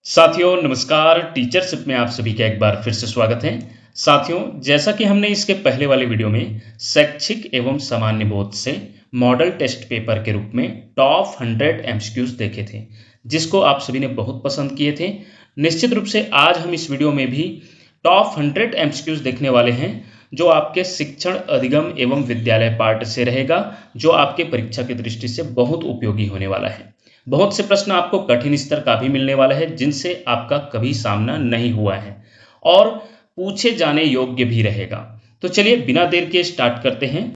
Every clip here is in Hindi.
साथियों नमस्कार। टीचरशिप में आप सभी का एक बार फिर से स्वागत है। साथियों, जैसा कि हमने इसके पहले वाले वीडियो में शैक्षिक एवं सामान्य बोध से मॉडल टेस्ट पेपर के रूप में टॉप 100 एमसीक्यूज देखे थे, जिसको आप सभी ने बहुत पसंद किए थे। निश्चित रूप से आज हम इस वीडियो में भी टॉप 100 एमसीक्यूज देखने वाले हैं, जो आपके शिक्षण अधिगम एवं विद्यालय पार्ट से रहेगा, जो आपके परीक्षा की दृष्टि से बहुत उपयोगी होने वाला है। बहुत से प्रश्न आपको कठिन स्तर का भी मिलने वाला है, जिनसे आपका कभी सामना नहीं हुआ है और पूछे जाने योग्य भी रहेगा। तो चलिए बिना देर के स्टार्ट करते हैं।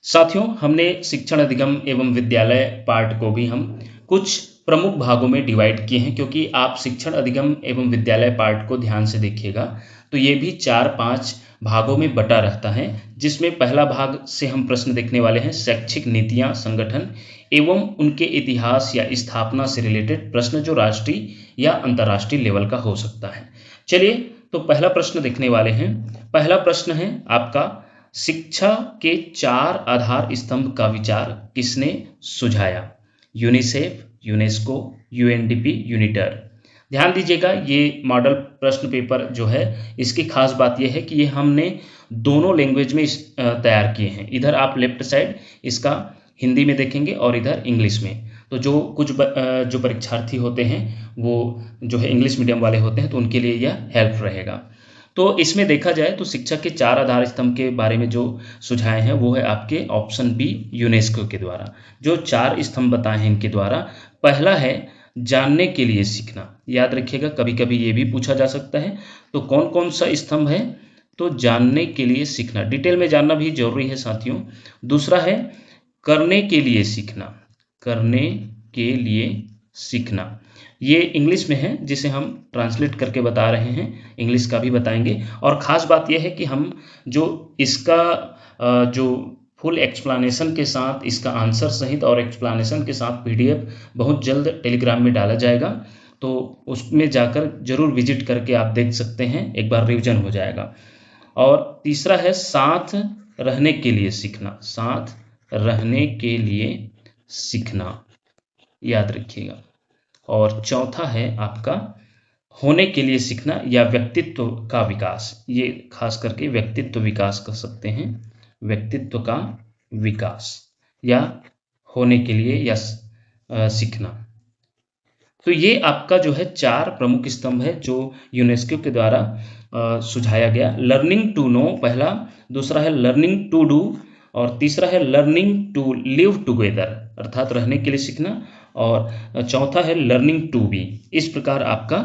साथियों, हमने शिक्षण अधिगम एवं विद्यालय पार्ट को भी हम कुछ प्रमुख भागों में डिवाइड किए हैं, क्योंकि आप शिक्षण अधिगम एवं विद्यालय पार्ट को ध्यान से देखिएगा तो ये भी 4-5 भागों में बटा रहता है, जिसमें पहला भाग से हम प्रश्न देखने वाले हैं शैक्षिक नीतियां, संगठन एवं उनके इतिहास या स्थापना से रिलेटेड प्रश्न, जो राष्ट्रीय या अंतर्राष्ट्रीय लेवल का हो सकता है। चलिए तो पहला प्रश्न देखने वाले हैं। पहला प्रश्न है आपका, शिक्षा के 4 आधार स्तंभ का विचार किसने सुझाया? UNICEF, UNESCO, UNDP, UNITAR. ध्यान दीजिएगा, ये मॉडल प्रश्न पेपर जो है, इसकी खास बात यह है कि ये हमने दोनों लैंग्वेज में तैयार किए हैं। इधर आप लेफ्ट साइड इसका हिंदी में देखेंगे और इधर इंग्लिश में। तो जो जो परीक्षार्थी होते हैं वो जो है इंग्लिश मीडियम वाले होते हैं, तो उनके लिए यह हेल्प रहेगा। तो इसमें देखा जाए तो शिक्षा के 4 आधार स्तंभ के बारे में जो सुझाए हैं वो है आपके ऑप्शन बी, यूनेस्को के द्वारा। जो 4 स्तंभ बताए हैं इनके द्वारा, पहला है जानने के लिए सीखना। याद रखिएगा, कभी कभी ये भी पूछा जा सकता है। तो कौन कौन सा स्तंभ है? तो जानने के लिए सीखना, डिटेल में जानना भी जरूरी है साथियों। दूसरा है करने के लिए सीखना, करने के लिए सीखना। ये इंग्लिश में है, जिसे हम ट्रांसलेट करके बता रहे हैं, इंग्लिश का भी बताएंगे। और ख़ास बात यह है कि हम जो इसका जो फुल एक्सप्लानेशन के साथ, इसका आंसर सहित और एक्सप्लानेशन के साथ पीडीएफ बहुत जल्द टेलीग्राम में डाला जाएगा, तो उसमें जाकर जरूर विजिट करके आप देख सकते हैं, एक बार रिवीजन हो जाएगा। और तीसरा है साथ रहने के लिए सीखना, साथ रहने के लिए सीखना, याद रखिएगा। और चौथा है आपका होने के लिए सीखना या व्यक्तित्व का विकास। ये खास करके व्यक्तित्व विकास कर सकते हैं, व्यक्तित्व का विकास या होने के लिए या सीखना। तो ये आपका जो है 4 प्रमुख स्तंभ है जो यूनेस्को के द्वारा सुझाया गया। लर्निंग टू नो पहला, दूसरा है लर्निंग टू डू, और तीसरा है लर्निंग टू लिव टुगेदर, अर्थात रहने के लिए सीखना, और चौथा है लर्निंग टू बी। इस प्रकार आपका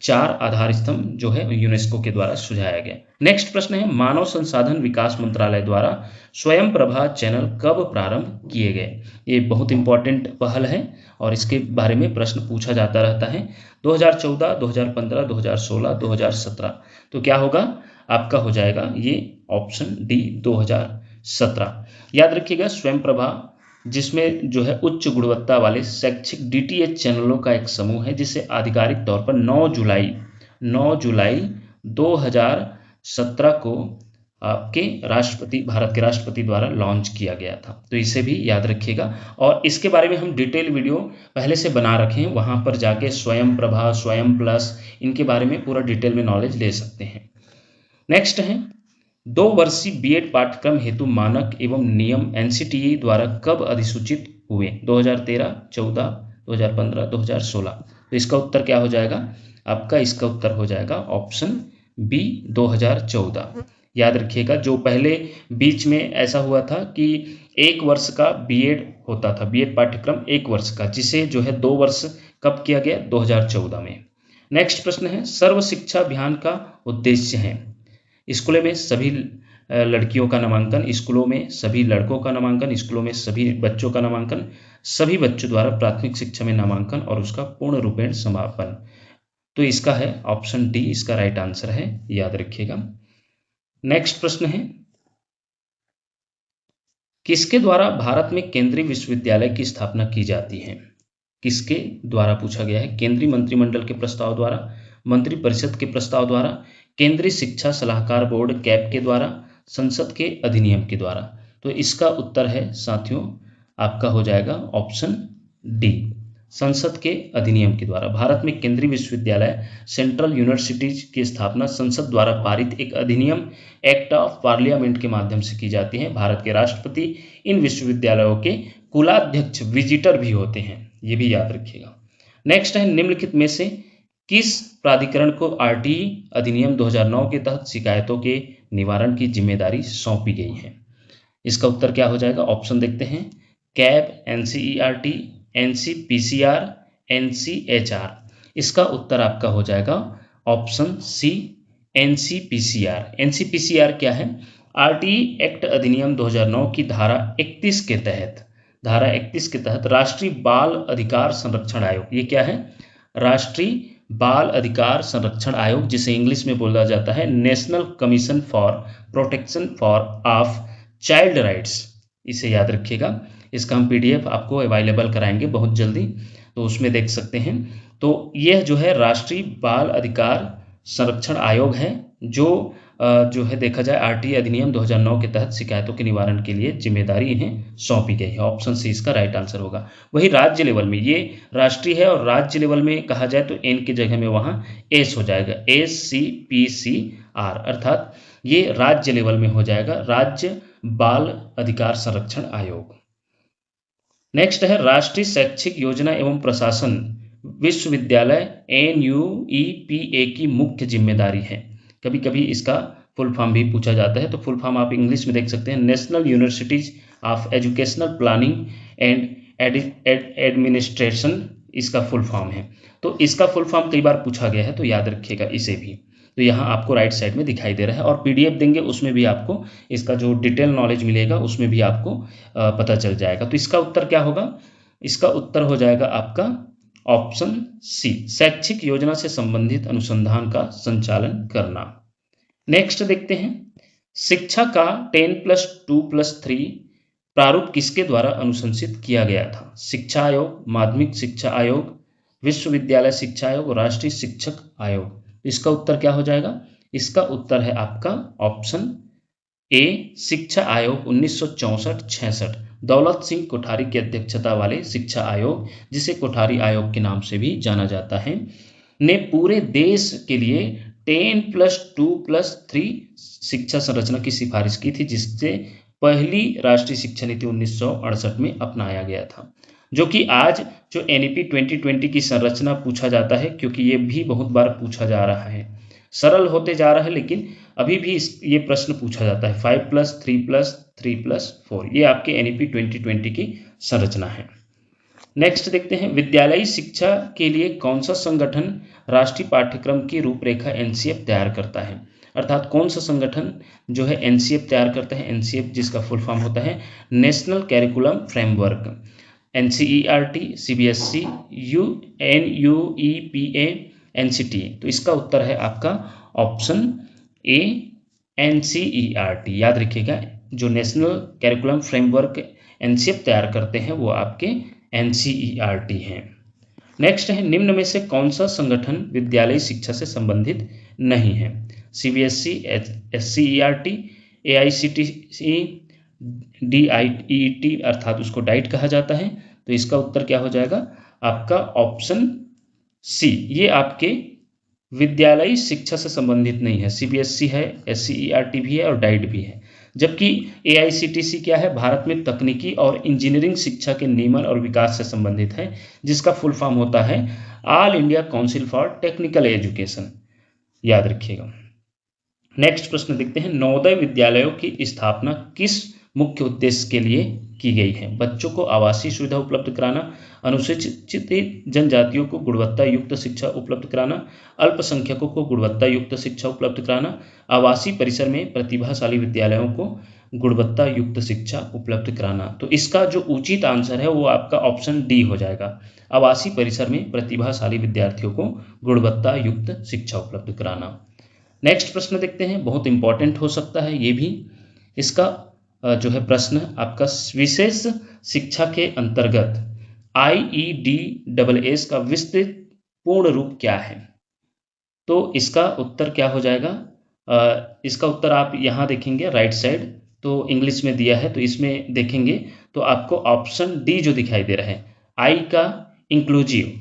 4 आधार स्तंभ जो है यूनेस्को के द्वारा सुझाया गया। नेक्स्ट प्रश्न है, मानव संसाधन विकास मंत्रालय द्वारा स्वयं प्रभा चैनल कब प्रारंभ किए गए? ये बहुत इंपॉर्टेंट पहल है और इसके बारे में प्रश्न पूछा जाता रहता है। 2014, 2015, 2016, 2017। तो क्या होगा? आपका हो जाएगा ये ऑप्शन डी, 2017। याद रखिएगा, स्वयं प्रभा जिसमें जो है उच्च गुणवत्ता वाले शैक्षिक डीटीएच चैनलों का एक समूह है, जिसे आधिकारिक तौर पर 9 जुलाई 2017 को आपके भारत के राष्ट्रपति द्वारा लॉन्च किया गया था। तो इसे भी याद रखिएगा, और इसके बारे में हम डिटेल वीडियो पहले से बना रखे हैं, वहां पर जाके स्वयं प्रभा, स्वयं प्लस, इनके बारे में पूरा डिटेल में नॉलेज ले सकते हैं। नेक्स्ट है 2 वर्षीय बीएड पाठ्यक्रम हेतु मानक एवं नियम एनसीटीई द्वारा कब अधिसूचित हुए? 2013, 14, 2015, 2016। तो इसका उत्तर क्या हो जाएगा आपका? इसका उत्तर हो जाएगा ऑप्शन बी, 2014। याद रखिएगा, जो पहले बीच में ऐसा हुआ था कि 1 वर्ष का बीएड होता था, बीएड पाठ्यक्रम 1 वर्ष का, जिसे जो है 2 वर्ष कब किया गया? 2014 में। नेक्स्ट प्रश्न है, सर्व शिक्षा अभियान का उद्देश्य है स्कूलों में सभी लड़कियों का नामांकन, स्कूलों में सभी लड़कों का नामांकन, स्कूलों में सभी बच्चों का नामांकन, सभी बच्चों द्वारा प्राथमिक शिक्षा में नामांकन और उसका पूर्ण रूपेण समापन। तो इसका है ऑप्शन डी, इसका राइट आंसर है, याद रखिएगा। नेक्स्ट प्रश्न है, किसके द्वारा भारत में केंद्रीय विश्वविद्यालय की स्थापना की जाती है? किसके द्वारा पूछा गया है? केंद्रीय मंत्रिमंडल के प्रस्ताव द्वारा, मंत्रि परिषद के प्रस्ताव द्वारा, केंद्रीय शिक्षा सलाहकार बोर्ड कैप के द्वारा, संसद के अधिनियम के द्वारा। तो इसका उत्तर है साथियों आपका हो जाएगा ऑप्शन डी, संसद के अधिनियम के द्वारा। भारत में केंद्रीय विश्वविद्यालय सेंट्रल यूनिवर्सिटीज की स्थापना संसद द्वारा पारित एक अधिनियम एक्ट ऑफ पार्लियामेंट के माध्यम से की जाती है। भारत के राष्ट्रपति इन विश्वविद्यालयों के कुलाध्यक्ष विजिटर भी होते हैं, ये भी याद रखिएगा। नेक्स्ट है, निम्नलिखित में से किस प्राधिकरण को आरटीई अधिनियम 2009 के तहत शिकायतों के निवारण की जिम्मेदारी सौंपी गई है? इसका उत्तर क्या हो जाएगा? ऑप्शन देखते हैं, कैब, एनसीईआरटी, एनसीपीसीआर, एनसीएचआर। इसका उत्तर आपका हो जाएगा ऑप्शन सी, एनसीपीसीआर। एनसीपीसीआर क्या है? आरटीई एक्ट अधिनियम 2009 की धारा 31 के तहत राष्ट्रीय बाल अधिकार संरक्षण आयोग, ये क्या है? राष्ट्रीय बाल अधिकार संरक्षण आयोग, जिसे इंग्लिश में बोला जाता है national commission for protection for of child rights, इसे याद रखिएगा। इसका हम पीडीएफ आपको अवेलेबल कराएंगे बहुत जल्दी, तो उसमें देख सकते हैं। तो यह जो है राष्ट्रीय बाल अधिकार संरक्षण आयोग है, जो है देखा जाए आरटीई अधिनियम 2009 के तहत शिकायतों के निवारण के लिए जिम्मेदारी इन्हें सौंपी गई है। ऑप्शन सी इसका राइट आंसर होगा। वही राज्य लेवल में, ये राष्ट्रीय है और राज्य लेवल में कहा जाए तो एन की जगह में वहां एस हो जाएगा, SCPCR, अर्थात ये राज्य लेवल में हो जाएगा, राज्य बाल अधिकार संरक्षण आयोग। नेक्स्ट है, राष्ट्रीय शैक्षिक योजना एवं प्रशासन विश्वविद्यालय NUEPA की मुख्य जिम्मेदारी है। कभी कभी इसका फुल फॉर्म भी पूछा जाता है, तो फुल फॉर्म आप इंग्लिश में देख सकते हैं, national universities of educational planning and administration, इसका फुल फॉर्म है। तो इसका फुल फॉर्म कई बार पूछा गया है, तो याद रखिएगा इसे भी। तो यहाँ आपको राइट साइड में दिखाई दे रहा है, और पीडीएफ देंगे उसमें भी आपको इसका जो डिटेल नॉलेज मिलेगा उसमें भी आपको पता चल जाएगा। तो इसका उत्तर क्या होगा? इसका उत्तर हो जाएगा आपका ऑप्शन सी, शैक्षिक योजना से संबंधित अनुसंधान का संचालन करना। नेक्स्ट देखते हैं, शिक्षा का 10+2+3 प्रारूप किसके द्वारा अनुशंसित किया गया था? शिक्षा आयोग, माध्यमिक शिक्षा आयोग, विश्वविद्यालय शिक्षा आयोग, राष्ट्रीय शिक्षक आयोग। इसका उत्तर क्या हो जाएगा? इसका उत्तर है आपका ऑप्शन ए, शिक्षा आयोग 1964-66, दौलत सिंह कोठारी की अध्यक्षता वाले शिक्षा आयोग, जिसे कोठारी आयोग के नाम से भी जाना जाता है, ने पूरे देश के लिए 10+2+3 शिक्षा संरचना की सिफारिश की थी, जिससे पहली राष्ट्रीय शिक्षा नीति 1968 में अपनाया गया था। जो कि आज जो NEP 2020 की संरचना पूछा जाता है, क्योंकि ये भी बहुत बार पूछा जा रहा है, सरल होते जा रहा है, लेकिन अभी भी ये प्रश्न पूछा जाता है 5+3+3+4, ये आपके NEP 2020 की संरचना है। नेक्स्ट देखते हैं, विद्यालयी शिक्षा के लिए कौन सा संगठन राष्ट्रीय पाठ्यक्रम की रूपरेखा NCF तैयार करता है? अर्थात कौन सा संगठन जो है NCF तैयार करता है? NCF जिसका फुल फॉर्म होता है national curriculum framework, NCERT, CBSE, NUEPA, NCTA। तो इसका उत्तर है आपका ऑप्शन ए, NCERT। याद रखिएगा, जो नेशनल कैरिकुलम फ्रेमवर्क NCF तैयार करते हैं वो आपके NCERT हैं। नेक्स्ट है, निम्न में से कौन सा संगठन विद्यालयी शिक्षा से संबंधित नहीं है? CBSE, SCERT, AICTE, DIET, अर्थात उसको डाइट कहा जाता है। तो इसका उत्तर क्या हो जाएगा? आपका ऑप्शन सी, ये आपके विद्यालयी शिक्षा से संबंधित नहीं है। CBSE है, SCERT भी है और डाइट भी है। जबकि AICTC क्या है? भारत में तकनीकी और इंजीनियरिंग शिक्षा के नियमन और विकास से संबंधित है, जिसका फुल फॉर्म होता है all India council for technical education. याद रखिएगा। नेक्स्ट प्रश्न देखते हैं, नवोदय विद्यालयों की स्थापना किस मुख्य उद्देश्य के लिए की गई है? बच्चों को आवासीय सुविधा उपलब्ध कराना, अनुसूचित जनजातियों को गुणवत्ता युक्त शिक्षा उपलब्ध कराना, अल्पसंख्यकों को गुणवत्ता युक्त शिक्षा उपलब्ध कराना, आवासीय परिसर में प्रतिभाशाली विद्यालयों को गुणवत्ता युक्त शिक्षा उपलब्ध कराना। तो इसका जो उचित आंसर है वो आपका ऑप्शन डी हो जाएगा, आवासीय परिसर में प्रतिभाशाली विद्यार्थियों को गुणवत्ता युक्त शिक्षा उपलब्ध कराना। नेक्स्ट प्रश्न देखते हैं, बहुत इंपॉर्टेंट हो सकता है ये भी। इसका जो है प्रश्न आपका, विशेष शिक्षा के अंतर्गत IEDSS का विस्तृत पूर्ण रूप क्या है? तो इसका उत्तर क्या हो जाएगा? इसका उत्तर आप यहाँ देखेंगे राइट साइड, तो इंग्लिश में दिया है, तो इसमें देखेंगे तो आपको ऑप्शन डी जो दिखाई दे रहा है, आई का इंक्लूसिव,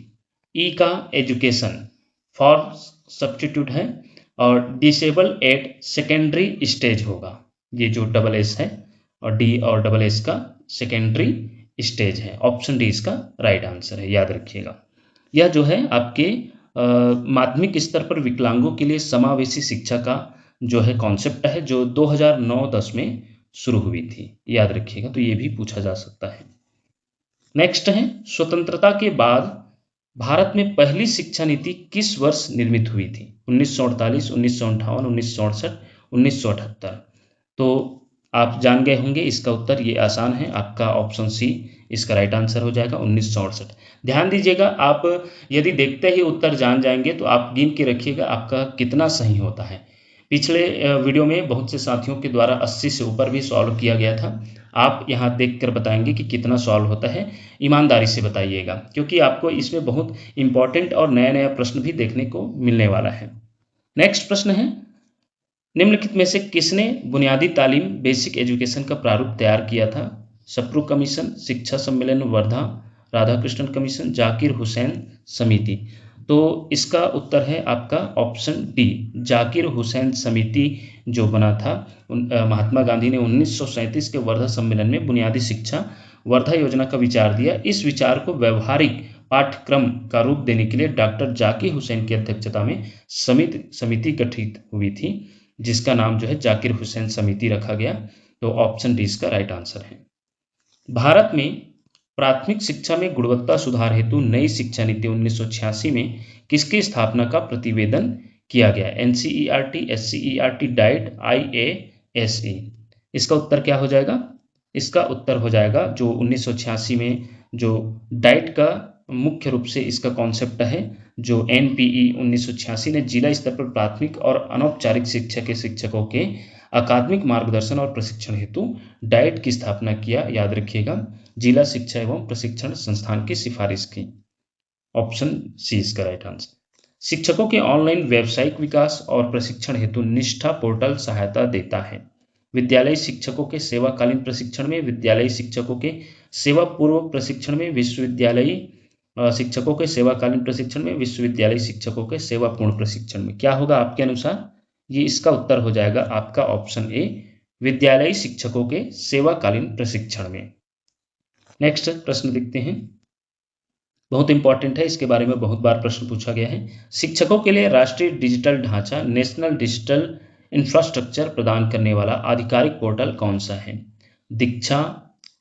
ई का एजुकेशन, फॉर सब्स्टिट्यूट है, और डिसेबल एट सेकेंडरी स्टेज होगा, ये जो डबल एस है और डी और डबल एस का सेकेंडरी स्टेज है। ऑप्शन डी इसका राइट आंसर है, याद रखिएगा। यह जो है आपके माध्यमिक स्तर पर विकलांगों के लिए समावेशी शिक्षा का जो है कॉन्सेप्ट है, जो 2009-10 में शुरू हुई थी, याद रखिएगा। तो ये भी पूछा जा सकता है। नेक्स्ट है, स्वतंत्रता के बाद भारत में पहली शिक्षा नीति किस वर्ष निर्मित हुई थी? 1948, 1958, 1968, 1978। तो आप जान गए होंगे इसका उत्तर, ये आसान है, आपका ऑप्शन सी इसका राइट आंसर हो जाएगा, 1968। ध्यान दीजिएगा, आप यदि देखते ही उत्तर जान जाएंगे तो आप गिन के रखिएगा आपका कितना सही होता है। पिछले वीडियो में बहुत से साथियों के द्वारा 80 से ऊपर भी सॉल्व किया गया था। आप यहाँ देख कर बताएंगे कि कितना सॉल्व होता है, ईमानदारी से बताइएगा, क्योंकि आपको इसमें बहुत इंपॉर्टेंट और नया नया प्रश्न भी देखने को मिलने वाला है। नेक्स्ट प्रश्न है, निम्नलिखित में से किसने बुनियादी तालीम बेसिक एजुकेशन का प्रारूप तैयार किया था? सप्रू कमीशन, शिक्षा सम्मेलन वर्धा, राधाकृष्णन कमीशन, जाकिर हुसैन समिति। तो इसका उत्तर है आपका ऑप्शन डी, जाकिर हुसैन समिति जो बना था। महात्मा गांधी ने 1937 के वर्धा सम्मेलन में बुनियादी शिक्षा वर्धा योजना का विचार दिया। इस विचार को व्यवहारिक पाठ्यक्रम का रूप देने के लिए डॉक्टर जाकिर हुसैन की अध्यक्षता में समिति गठित हुई थी, जिसका नाम जो है जाकिर हुसैन समिति रखा गया। तो ऑप्शन डी इसका राइट आंसर है। भारत में प्राथमिक शिक्षा में गुणवत्ता सुधार हेतु नई शिक्षा नीति 1986 में किसकी स्थापना का प्रतिवेदन किया गया? NCERT, SCERT, DIET, IASE. इसका उत्तर क्या हो जाएगा? इसका उत्तर हो जाएगा जो 1986 में जो डाइट का मुख्य रूप से इसका कॉन्सेप्ट है, जो एनपीई 1986 ने जिला स्तर पर प्राथमिक और अनौपचारिक शिक्षा के शिक्षकों के अकादमिक मार्गदर्शन और प्रशिक्षण हेतु डाइट की स्थापना किया। याद रखिएगा, जिला शिक्षा एवं प्रशिक्षण संस्थान की सिफारिश की। ऑप्शन सी इसका राइट आंसर। शिक्षकों के ऑनलाइन व्यावसायिक विकास और प्रशिक्षण हेतु निष्ठा पोर्टल सहायता देता है। विद्यालयी शिक्षकों के सेवाकालीन प्रशिक्षण में, विद्यालयी शिक्षकों के सेवा पूर्व प्रशिक्षण में, विश्वविद्यालयी शिक्षकों के सेवाकालीन प्रशिक्षण में, विश्वविद्यालयी शिक्षकों के सेवापूर्ण प्रशिक्षण में। क्या होगा आपके अनुसार? ये इसका उत्तर हो जाएगा आपका ऑप्शन ए, विद्यालयी शिक्षकों के सेवाकालीन प्रशिक्षण में। नेक्स्ट प्रश्न देखते हैं, बहुत इंपॉर्टेंट है, इसके बारे में बहुत बार प्रश्न पूछा गया है। शिक्षकों के लिए राष्ट्रीय डिजिटल ढांचा नेशनल डिजिटल इंफ्रास्ट्रक्चर प्रदान करने वाला आधिकारिक पोर्टल कौन सा है? दीक्षा,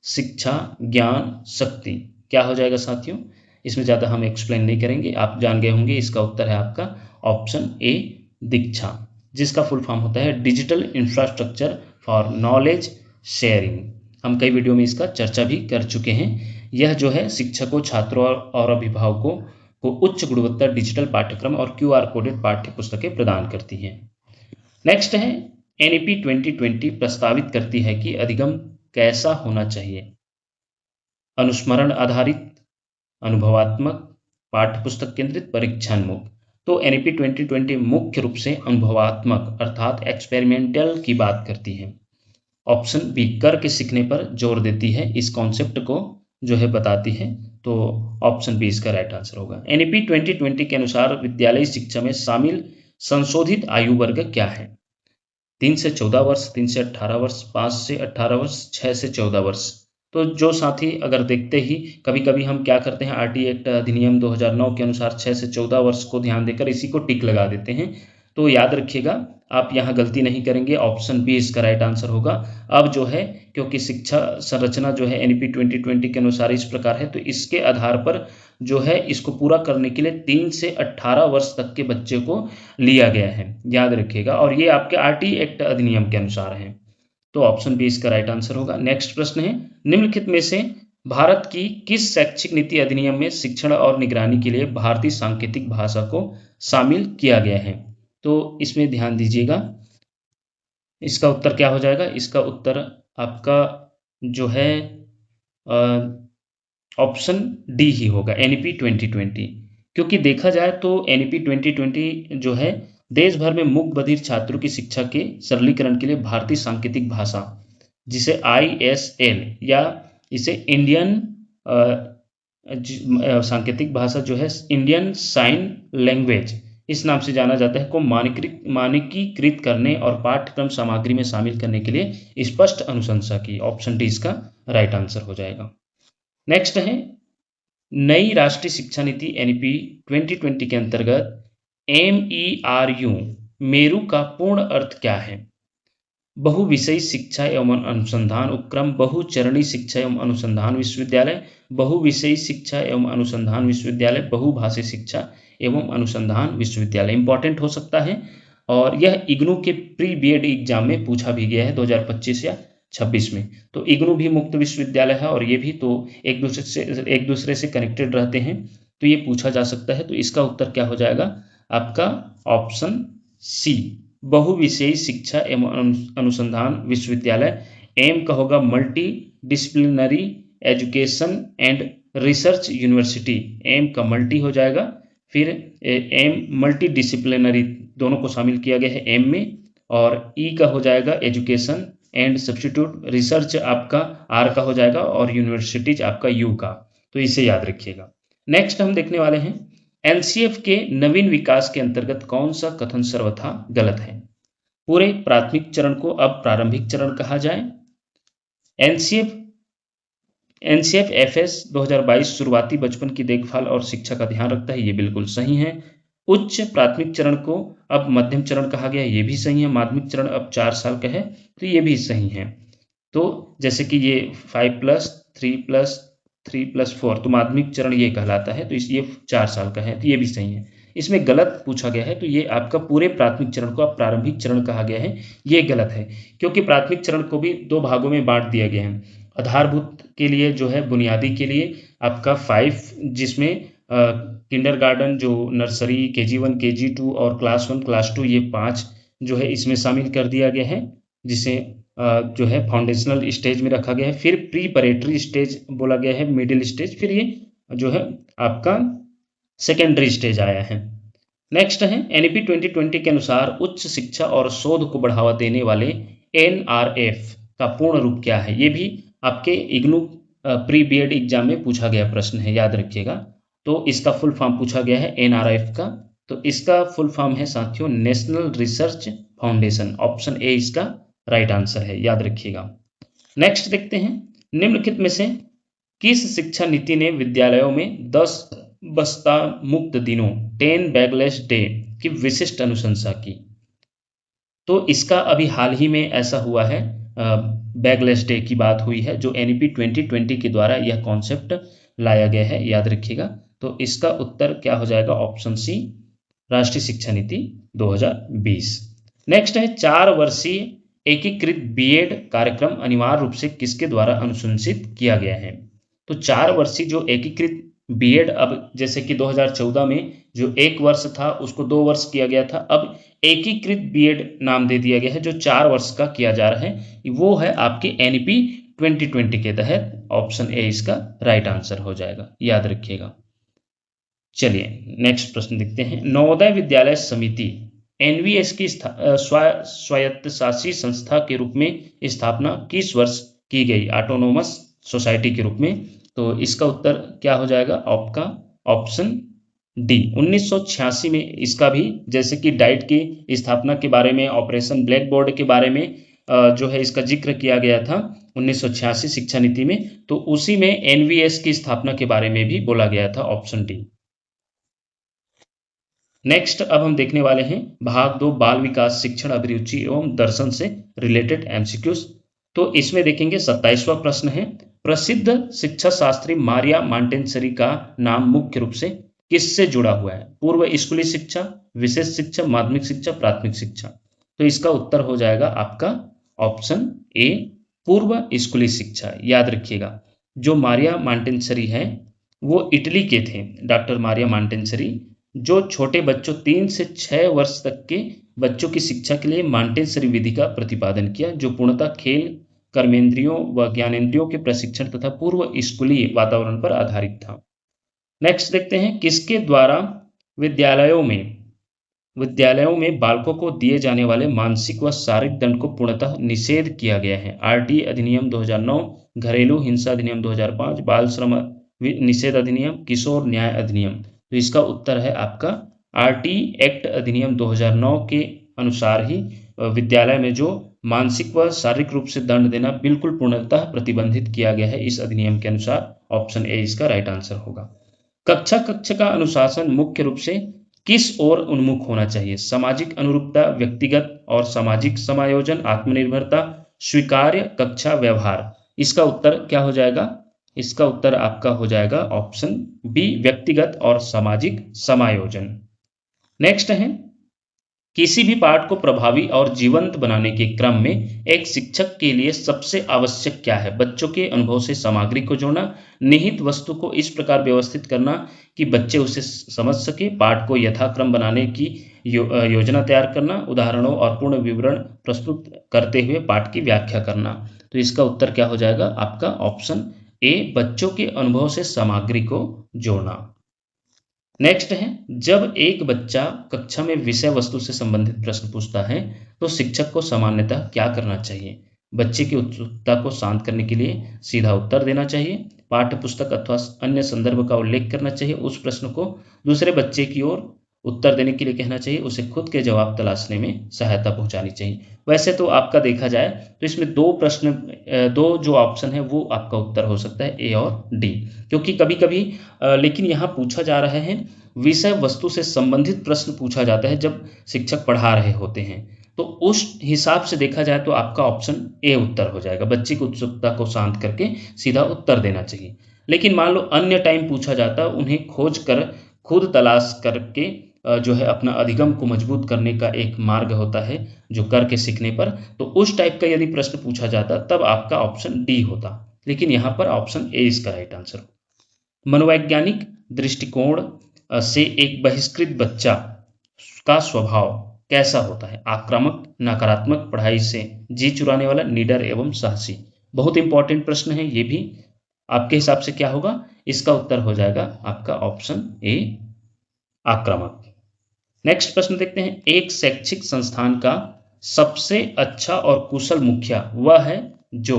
शिक्षा, ज्ञान, शक्ति। क्या हो जाएगा साथियों? इसमें ज़्यादा हम एक्सप्लेन नहीं करेंगे, आप जान गए होंगे। इसका उत्तर है आपका ऑप्शन ए, दीक्षा, जिसका फुल फॉर्म होता है digital infrastructure for knowledge sharing. हम कई वीडियो में इसका चर्चा भी कर चुके हैं। यह जो है शिक्षकों, छात्रों और अभिभावकों को उच्च गुणवत्ता डिजिटल पाठ्यक्रम और क्यूआर कोडेड पाठ्य पुस्तकें प्रदान करती हैं। नेक्स्ट है, एनईपी 2020 प्रस्तावित करती है कि अधिगम कैसा होना चाहिए? अनुस्मरण आधारित, अनुभवात्मक, पाठ्यपुस्तक केंद्रित, परीक्षान्मुख। तो एनईपी 2020 मुख्य रूप से अनुभवात्मक अर्थात एक्सपेरिमेंटल की बात करती है। ऑप्शन बी, करके सीखने पर जोर देती है, इस कॉन्सेप्ट को जो है बताती है। तो ऑप्शन बी इसका राइट आंसर होगा। एनईपी 2020 के अनुसार विद्यालयी शिक्षा में शामिल संशोधित आयु वर्ग क्या है? 3 से 14 वर्ष, 3 से 18 वर्ष, 5 से 18 वर्ष, 6 से 14 वर्ष। तो जो साथी अगर देखते ही कभी कभी हम क्या करते हैं, आरटी एक्ट अधिनियम 2009 के अनुसार 6 से 14 वर्ष को ध्यान देकर इसी को टिक लगा देते हैं। तो याद रखिएगा, आप यहाँ गलती नहीं करेंगे, ऑप्शन बी इसका राइट आंसर होगा। अब जो है, क्योंकि शिक्षा संरचना जो है एनईपी 2020 के अनुसार इस प्रकार है, तो इसके आधार पर जो है इसको पूरा करने के लिए 3 से 18 वर्ष तक के बच्चे को लिया गया है, याद रखिएगा। और ये आपके आरटी एक्ट अधिनियम के अनुसार है। तो ऑप्शन बी इसका राइट आंसर होगा। नेक्स्ट प्रश्न है, निम्नलिखित में से भारत की किस शैक्षिक नीति अधिनियम में शिक्षण और निगरानी के लिए भारतीय सांकेतिक भाषा को शामिल किया गया है? तो इसमें ध्यान दीजिएगा, इसका उत्तर क्या हो जाएगा? इसका उत्तर आपका जो है ऑप्शन डी ही होगा, एनईपी 2020। क्योंकि देखा जाए तो एनईपी 2020 जो है देश भर में मूक बधिर छात्रों की शिक्षा के सरलीकरण के लिए भारतीय सांकेतिक भाषा, जिसे ISL या इसे इंडियन सांकेतिक भाषा जो है इंडियन साइन लैंग्वेज इस नाम से जाना जाता है को मानकीकृत करने और पाठ्यक्रम सामग्री में शामिल करने के लिए स्पष्ट अनुशंसा की। ऑप्शन डी इसका राइट आंसर हो जाएगा। नेक्स्ट है नई राष्ट्रीय शिक्षा नीति एनईपी 2020 के अंतर्गत MERU मेरू का पूर्ण अर्थ क्या है? बहुविषयी शिक्षा एवं अनुसंधान उपक्रम, बहुचरणीय शिक्षा एवं अनुसंधान विश्वविद्यालय, बहुविषयी शिक्षा एवं अनुसंधान विश्वविद्यालय, बहुभाषी शिक्षा एवं अनुसंधान विश्वविद्यालय। इंपॉर्टेंट हो सकता है और यह इग्नू के प्री बीएड एग्जाम में पूछा भी गया है 2025 या 26 में। तो इग्नू भी मुक्त विश्वविद्यालय है और ये भी तो एक दूसरे से कनेक्टेड रहते हैं, तो ये पूछा जा सकता है। तो इसका उत्तर क्या हो जाएगा आपका ऑप्शन सी, बहुविषयी शिक्षा एवं अनुसंधान विश्वविद्यालय। एम का होगा multi disciplinary education and research university, M का मल्टी हो जाएगा। फिर एम मल्टी डिसिप्लिनरी दोनों को शामिल किया गया है एम में, और ई का हो जाएगा एजुकेशन एंड सब्स्टिट्यूट, रिसर्च आपका आर का हो जाएगा और यूनिवर्सिटीज आपका यू का। तो इसे याद रखिएगा। नेक्स्ट हम देखने वाले हैं एनसीएफ के नवीन विकास के अंतर्गत कौन सा कथन सर्वथा गलत है? पूरे प्राथमिक चरण को अब प्रारंभिक चरण कहा जाए। एनसीएफ एफएस 2022 शुरुआती बचपन की देखभाल और शिक्षा का ध्यान रखता है, ये बिल्कुल सही है। उच्च प्राथमिक चरण को अब मध्यम चरण कहा गया, ये भी सही है। माध्यमिक चरण अब 4 साल का है, तो ये भी सही है। तो जैसे कि ये 5+3+3+4 तो माध्यमिक चरण ये कहलाता है, तो ये 4 साल का है, तो ये भी सही है। इसमें गलत पूछा गया है, तो ये आपका पूरे प्राथमिक चरण को अब प्रारंभिक चरण कहा गया है, ये गलत है, क्योंकि प्राथमिक चरण को भी 2 भागों में बांट दिया गया है। आधारभूत के लिए जो है बुनियादी के लिए आपका 5, जिसमें किंडरगार्टन जो नर्सरी KG1 KG2 और क्लास 1 क्लास 2 ये 5 जो है इसमें शामिल कर दिया गया है, जिसे जो है फाउंडेशनल स्टेज में रखा गया है। फिर प्रीपरेटरी स्टेज बोला गया है, मिडिल स्टेज, फिर ये जो है आपका सेकेंडरी स्टेज आया है। नेक्स्ट है एनईपी 2020 के अनुसार उच्च शिक्षा और शोध को बढ़ावा देने वाले NRF का पूर्ण रूप क्या है? ये भी आपके इग्नू प्री बीएड एग्जाम में पूछा गया प्रश्न है, याद रखिएगा। तो इसका फुल फॉर्म पूछा गया है NRF का, तो इसका फुल फॉर्म है साथियों national research foundation. Option A इसका राइट आंसर है, याद रखिएगा। नेक्स्ट देखते हैं निम्नलिखित में से किस शिक्षा नीति ने विद्यालयों में 10 बस्ता मुक्त दिनों 10 बैगलेस डे की विशिष्ट अनुशंसा की? तो इसका अभी हाल ही में ऐसा हुआ है, बैगलेस डे की बात हुई है, जो एनईपी 2020 के द्वारा यह कॉन्सेप्ट लाया गया है, याद रखिएगा। तो इसका उत्तर क्या हो जाएगा ऑप्शन सी, राष्ट्रीय शिक्षा नीति 2020। नेक्स्ट है 4 वर्षीय एकीकृत बीएड कार्यक्रम अनिवार्य रूप से किसके द्वारा अनुशंसित किया गया है? तो 4 वर्षीय जो एकीकृत बीएड, अब जैसे कि 2014 में जो 1 वर्ष था उसको 2 वर्ष किया गया था, अब एकीकृत बीएड नाम दे दिया गया है, जो 4 वर्ष का किया जा रहा है, वो है आपके एनईपी 2020 के तहत। ऑप्शन ए इसका राइट आंसर हो जाएगा, याद रखिएगा। चलिए नेक्स्ट प्रश्न देखते हैं। नवोदय विद्यालय समिति एनवीएस की स्वायत्तशासी संस्था के रूप में स्थापना किस वर्ष की गई? ऑटोनोमस सोसाइटी के रूप में। तो इसका उत्तर क्या हो जाएगा आपका ऑप्शन डी, 1986 में। इसका भी जैसे कि डाइट की स्थापना के बारे में, ऑपरेशन ब्लैक बोर्ड के बारे में जो है इसका जिक्र किया गया था 1986 शिक्षा नीति में, तो उसी में एनवीएस की स्थापना के बारे में भी बोला गया था, ऑप्शन डी। नेक्स्ट अब हम देखने वाले हैं भाग 2 बाल विकास शिक्षण अभिरुचि एवं दर्शन से रिलेटेड एमसीक्यूज। तो इसमें देखेंगे 27वां प्रश्न है, प्रसिद्ध शिक्षा शास्त्री मारिया मॉन्टेसरी का नाम मुख्य रूप से किससे जुड़ा हुआ है? पूर्व स्कूली शिक्षा, विशेष शिक्षा, माध्यमिक शिक्षा, प्राथमिक शिक्षा। तो इसका उत्तर हो जाएगा आपका ऑप्शन ए, पूर्व स्कूली शिक्षा। याद रखिएगा, जो मारिया मॉन्टेसरी है वो इटली के थे, डॉक्टर मारिया मॉन्टेसरी, जो छोटे बच्चों 3 से 6 वर्ष तक के बच्चों की शिक्षा के लिए मॉन्टेसरी विधि का प्रतिपादन किया, जो पूर्णतः खेल, कर्मेंद्रियों व ज्ञानेंद्रियों के प्रशिक्षण तथा पूर्व स्कूली वातावरण पर आधारित था। नेक्स्ट देखते हैं किसके द्वारा विद्यालयों में बालकों को दिए जाने वाले मानसिक व शारीरिक दंड को पूर्णतः निषेध किया गया है? आरटी अधिनियम 2009, घरेलू हिंसा अधिनियम 2005, बाल श्रम निषेध अधिनियम, किशोर न्याय अधिनियम। तो इसका उत्तर है आपका आरटी एक्ट अधिनियम 2009 के अनुसार ही विद्यालय में जो मानसिक व शारीरिक रूप से दंड देना बिल्कुल पूर्णतः प्रतिबंधित किया गया है इस अधिनियम के अनुसार। ऑप्शन ए इसका राइट आंसर होगा। कक्षा का अनुशासन मुख्य रूप से किस ओर उन्मुख होना चाहिए? सामाजिक अनुरूपता, व्यक्तिगत और सामाजिक समायोजन, आत्मनिर्भरता, स्वीकार्य कक्षा व्यवहार। इसका उत्तर क्या हो जाएगा? इसका उत्तर आपका हो जाएगा ऑप्शन बी, व्यक्तिगत और सामाजिक समायोजन। नेक्स्ट है, किसी भी पाठ को प्रभावी और जीवंत बनाने के क्रम में एक शिक्षक के लिए सबसे आवश्यक क्या है? बच्चों के अनुभव से सामग्री को जोड़ना, निहित वस्तु को इस प्रकार व्यवस्थित करना कि बच्चे उसे समझ सके, पाठ को यथाक्रम बनाने की योजना तैयार करना, उदाहरणों और पूर्ण विवरण प्रस्तुत करते हुए पाठ की व्याख्या करना। तो इसका उत्तर क्या हो जाएगा आपका? ऑप्शन ए, बच्चों के अनुभव से सामग्री को जोड़ना। नेक्स्ट है, जब एक बच्चा कक्षा में विषय वस्तु से संबंधित प्रश्न पूछता है तो शिक्षक को सामान्यतः क्या करना चाहिए? बच्चे की उत्सुकता को शांत करने के लिए सीधा उत्तर देना चाहिए, पाठ्य पुस्तक अथवा अन्य संदर्भ का उल्लेख करना चाहिए, उस प्रश्न को दूसरे बच्चे की ओर उत्तर देने के लिए कहना चाहिए, उसे खुद के जवाब तलाशने में सहायता पहुंचानी चाहिए। वैसे तो आपका देखा जाए तो इसमें दो जो ऑप्शन है वो आपका उत्तर हो सकता है, ए और डी, क्योंकि कभी कभी लेकिन यहाँ पूछा जा रहा है विषय वस्तु से संबंधित प्रश्न पूछा जाता है जब शिक्षक पढ़ा रहे होते हैं, तो उस हिसाब से देखा जाए तो आपका ऑप्शन ए उत्तर हो जाएगा। बच्चे की उत्सुकता को शांत करके सीधा उत्तर देना चाहिए। लेकिन मान लो अन्य टाइम पूछा जाता, उन्हें खोज कर खुद तलाश करके जो है अपना अधिगम को मजबूत करने का एक मार्ग होता है जो करके सीखने पर, तो उस टाइप का यदि प्रश्न पूछा जाता तब आपका ऑप्शन डी होता, लेकिन यहाँ पर ऑप्शन ए इसका राइट आंसर। मनोवैज्ञानिक दृष्टिकोण से एक बहिष्कृत बच्चा का स्वभाव कैसा होता है? आक्रामक, नकारात्मक, पढ़ाई से जी चुराने वाला, निडर एवं साहसी। बहुत इंपॉर्टेंट प्रश्न है ये भी। आपके हिसाब से क्या होगा? इसका उत्तर हो जाएगा आपका ऑप्शन ए, आक्रामक। नेक्स्ट प्रश्न देखते हैं, एक शैक्षिक संस्थान का सबसे अच्छा और कुशल मुखिया वह है जो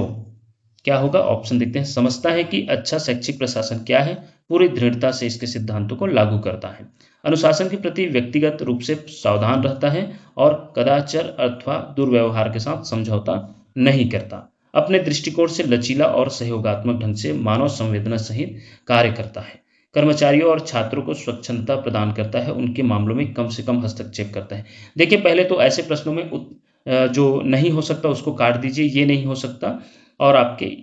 क्या होगा? ऑप्शन देखते हैं, समझता है कि अच्छा शैक्षिक प्रशासन क्या है, पूरी दृढ़ता से इसके सिद्धांतों को लागू करता है, अनुशासन के प्रति व्यक्तिगत रूप से सावधान रहता है और कदाचार अथवा दुर्व्यवहार के साथ समझौता नहीं करता, अपने दृष्टिकोण से लचीला और सहयोगात्मक ढंग से मानव संवेदना सहित कार्य करता है, कर्मचारियों और छात्रों को स्वच्छंदता प्रदान करता है, उनके मामलों में कम से कम हस्तक्षेप करता है। देखिए पहले तो ऐसे प्रश्नों में जो नहीं हो सकता उसको काट दीजिए, ये नहीं हो सकता और आपके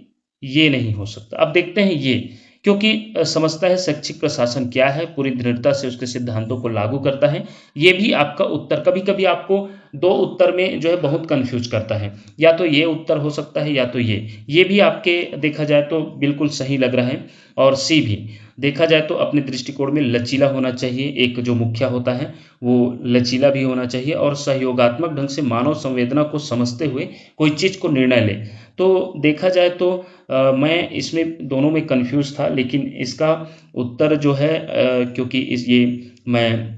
ये नहीं हो सकता। अब देखते हैं ये, क्योंकि समझता है शैक्षिक प्रशासन क्या है, पूरी दृढ़ता से उसके सिद्धांतों को लागू करता है, ये भी आपका उत्तर कभी कभी आपको दो उत्तर में जो है बहुत कंफ्यूज करता है, या तो ये उत्तर हो सकता है या तो ये भी आपके देखा जाए तो बिल्कुल सही लग रहा है। और सी भी देखा जाए तो अपने दृष्टिकोण में लचीला होना चाहिए, एक जो मुखिया होता है वो लचीला भी होना चाहिए और सहयोगात्मक ढंग से मानव संवेदना को समझते हुए कोई चीज़ को निर्णय ले। तो देखा जाए तो मैं इसमें दोनों में कंफ्यूज था, लेकिन इसका उत्तर जो है क्योंकि ये मैं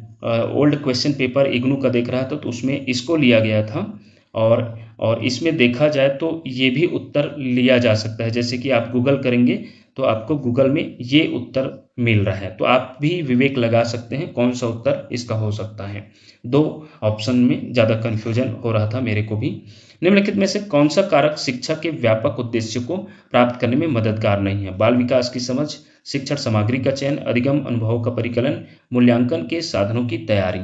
ओल्ड क्वेश्चन पेपर इग्नू का देख रहा था तो उसमें इसको लिया गया था और इसमें देखा जाए तो ये भी उत्तर लिया जा सकता है। जैसे कि आप गूगल करेंगे तो आपको गूगल में ये उत्तर मिल रहा है, तो आप भी विवेक लगा सकते हैं कौन सा उत्तर इसका हो सकता है। दो ऑप्शन में ज़्यादा कन्फ्यूजन हो रहा था मेरे को भी। निम्नलिखित में से कौन सा कारक शिक्षा के व्यापक उद्देश्य को प्राप्त करने में मददगार नहीं है? बाल विकास की समझ, शिक्षण सामग्री का चयन, अधिगम अनुभव का परिकलन, मूल्यांकन के साधनों की तैयारी।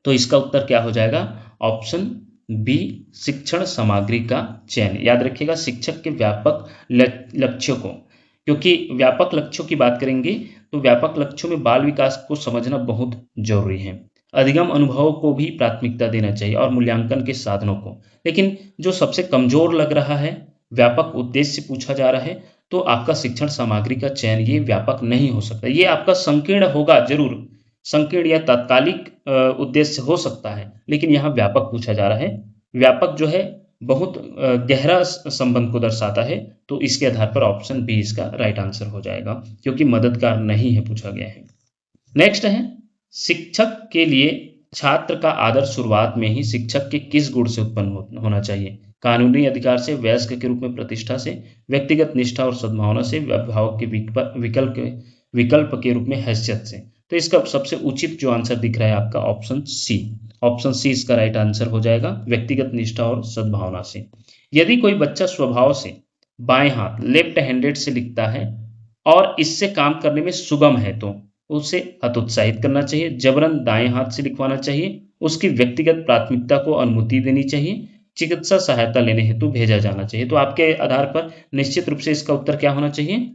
तो इसका उत्तर क्या हो जाएगा? ऑप्शन बी, शिक्षण सामग्री का चयन। याद रखिएगा शिक्षक के व्यापक लक्ष्यों को, क्योंकि व्यापक लक्ष्यों की बात करेंगे तो व्यापक लक्ष्यों में बाल विकास को समझना बहुत जरूरी है, अधिगम अनुभव को भी प्राथमिकता देना चाहिए और मूल्यांकन के साधनों को। लेकिन जो सबसे कमजोर लग रहा है, व्यापक उद्देश्य पूछा जा रहा है, तो आपका शिक्षण सामग्री का चयन ये व्यापक नहीं हो सकता। ये आपका संकीर्ण होगा, जरूर संकीर्ण या तात्कालिक उद्देश्य हो सकता है, लेकिन यहाँ व्यापक पूछा जा रहा है। व्यापक जो है बहुत गहरा संबंध को दर्शाता है, तो इसके आधार पर ऑप्शन बी इसका राइट आंसर हो जाएगा, क्योंकि मददगार नहीं है पूछा गया है। नेक्स्ट है, शिक्षक के लिए छात्र का आदर शुरुआत में ही शिक्षक के किस गुण से उत्पन्न होना चाहिए? कानूनी अधिकार से, वयस्क के रूप में प्रतिष्ठा से, व्यक्तिगत निष्ठा और सद्भावना से, अभिभावक के विकल्प के रूप में हैसियत से। तो इसका सबसे उचित जो आंसर दिख रहा है आपका ऑप्शन सी। ऑप्शन सी इसका राइट आंसर हो जाएगा, व्यक्तिगत निष्ठा और सद्भावना से। यदि कोई बच्चा स्वभाव से बाएं हाथ लेफ्ट हैंडेड से लिखता है और इससे काम करने में सुगम है तो उसे हतोत्साहित करना चाहिए, जबरन दाएं हाथ से लिखवाना चाहिए, उसकी व्यक्तिगत प्राथमिकता को अनुमति देनी चाहिए, चिकित्सा सहायता लेने हेतु भेजा जाना चाहिए। तो आपके आधार पर निश्चित रूप से इसका उत्तर क्या होना चाहिए,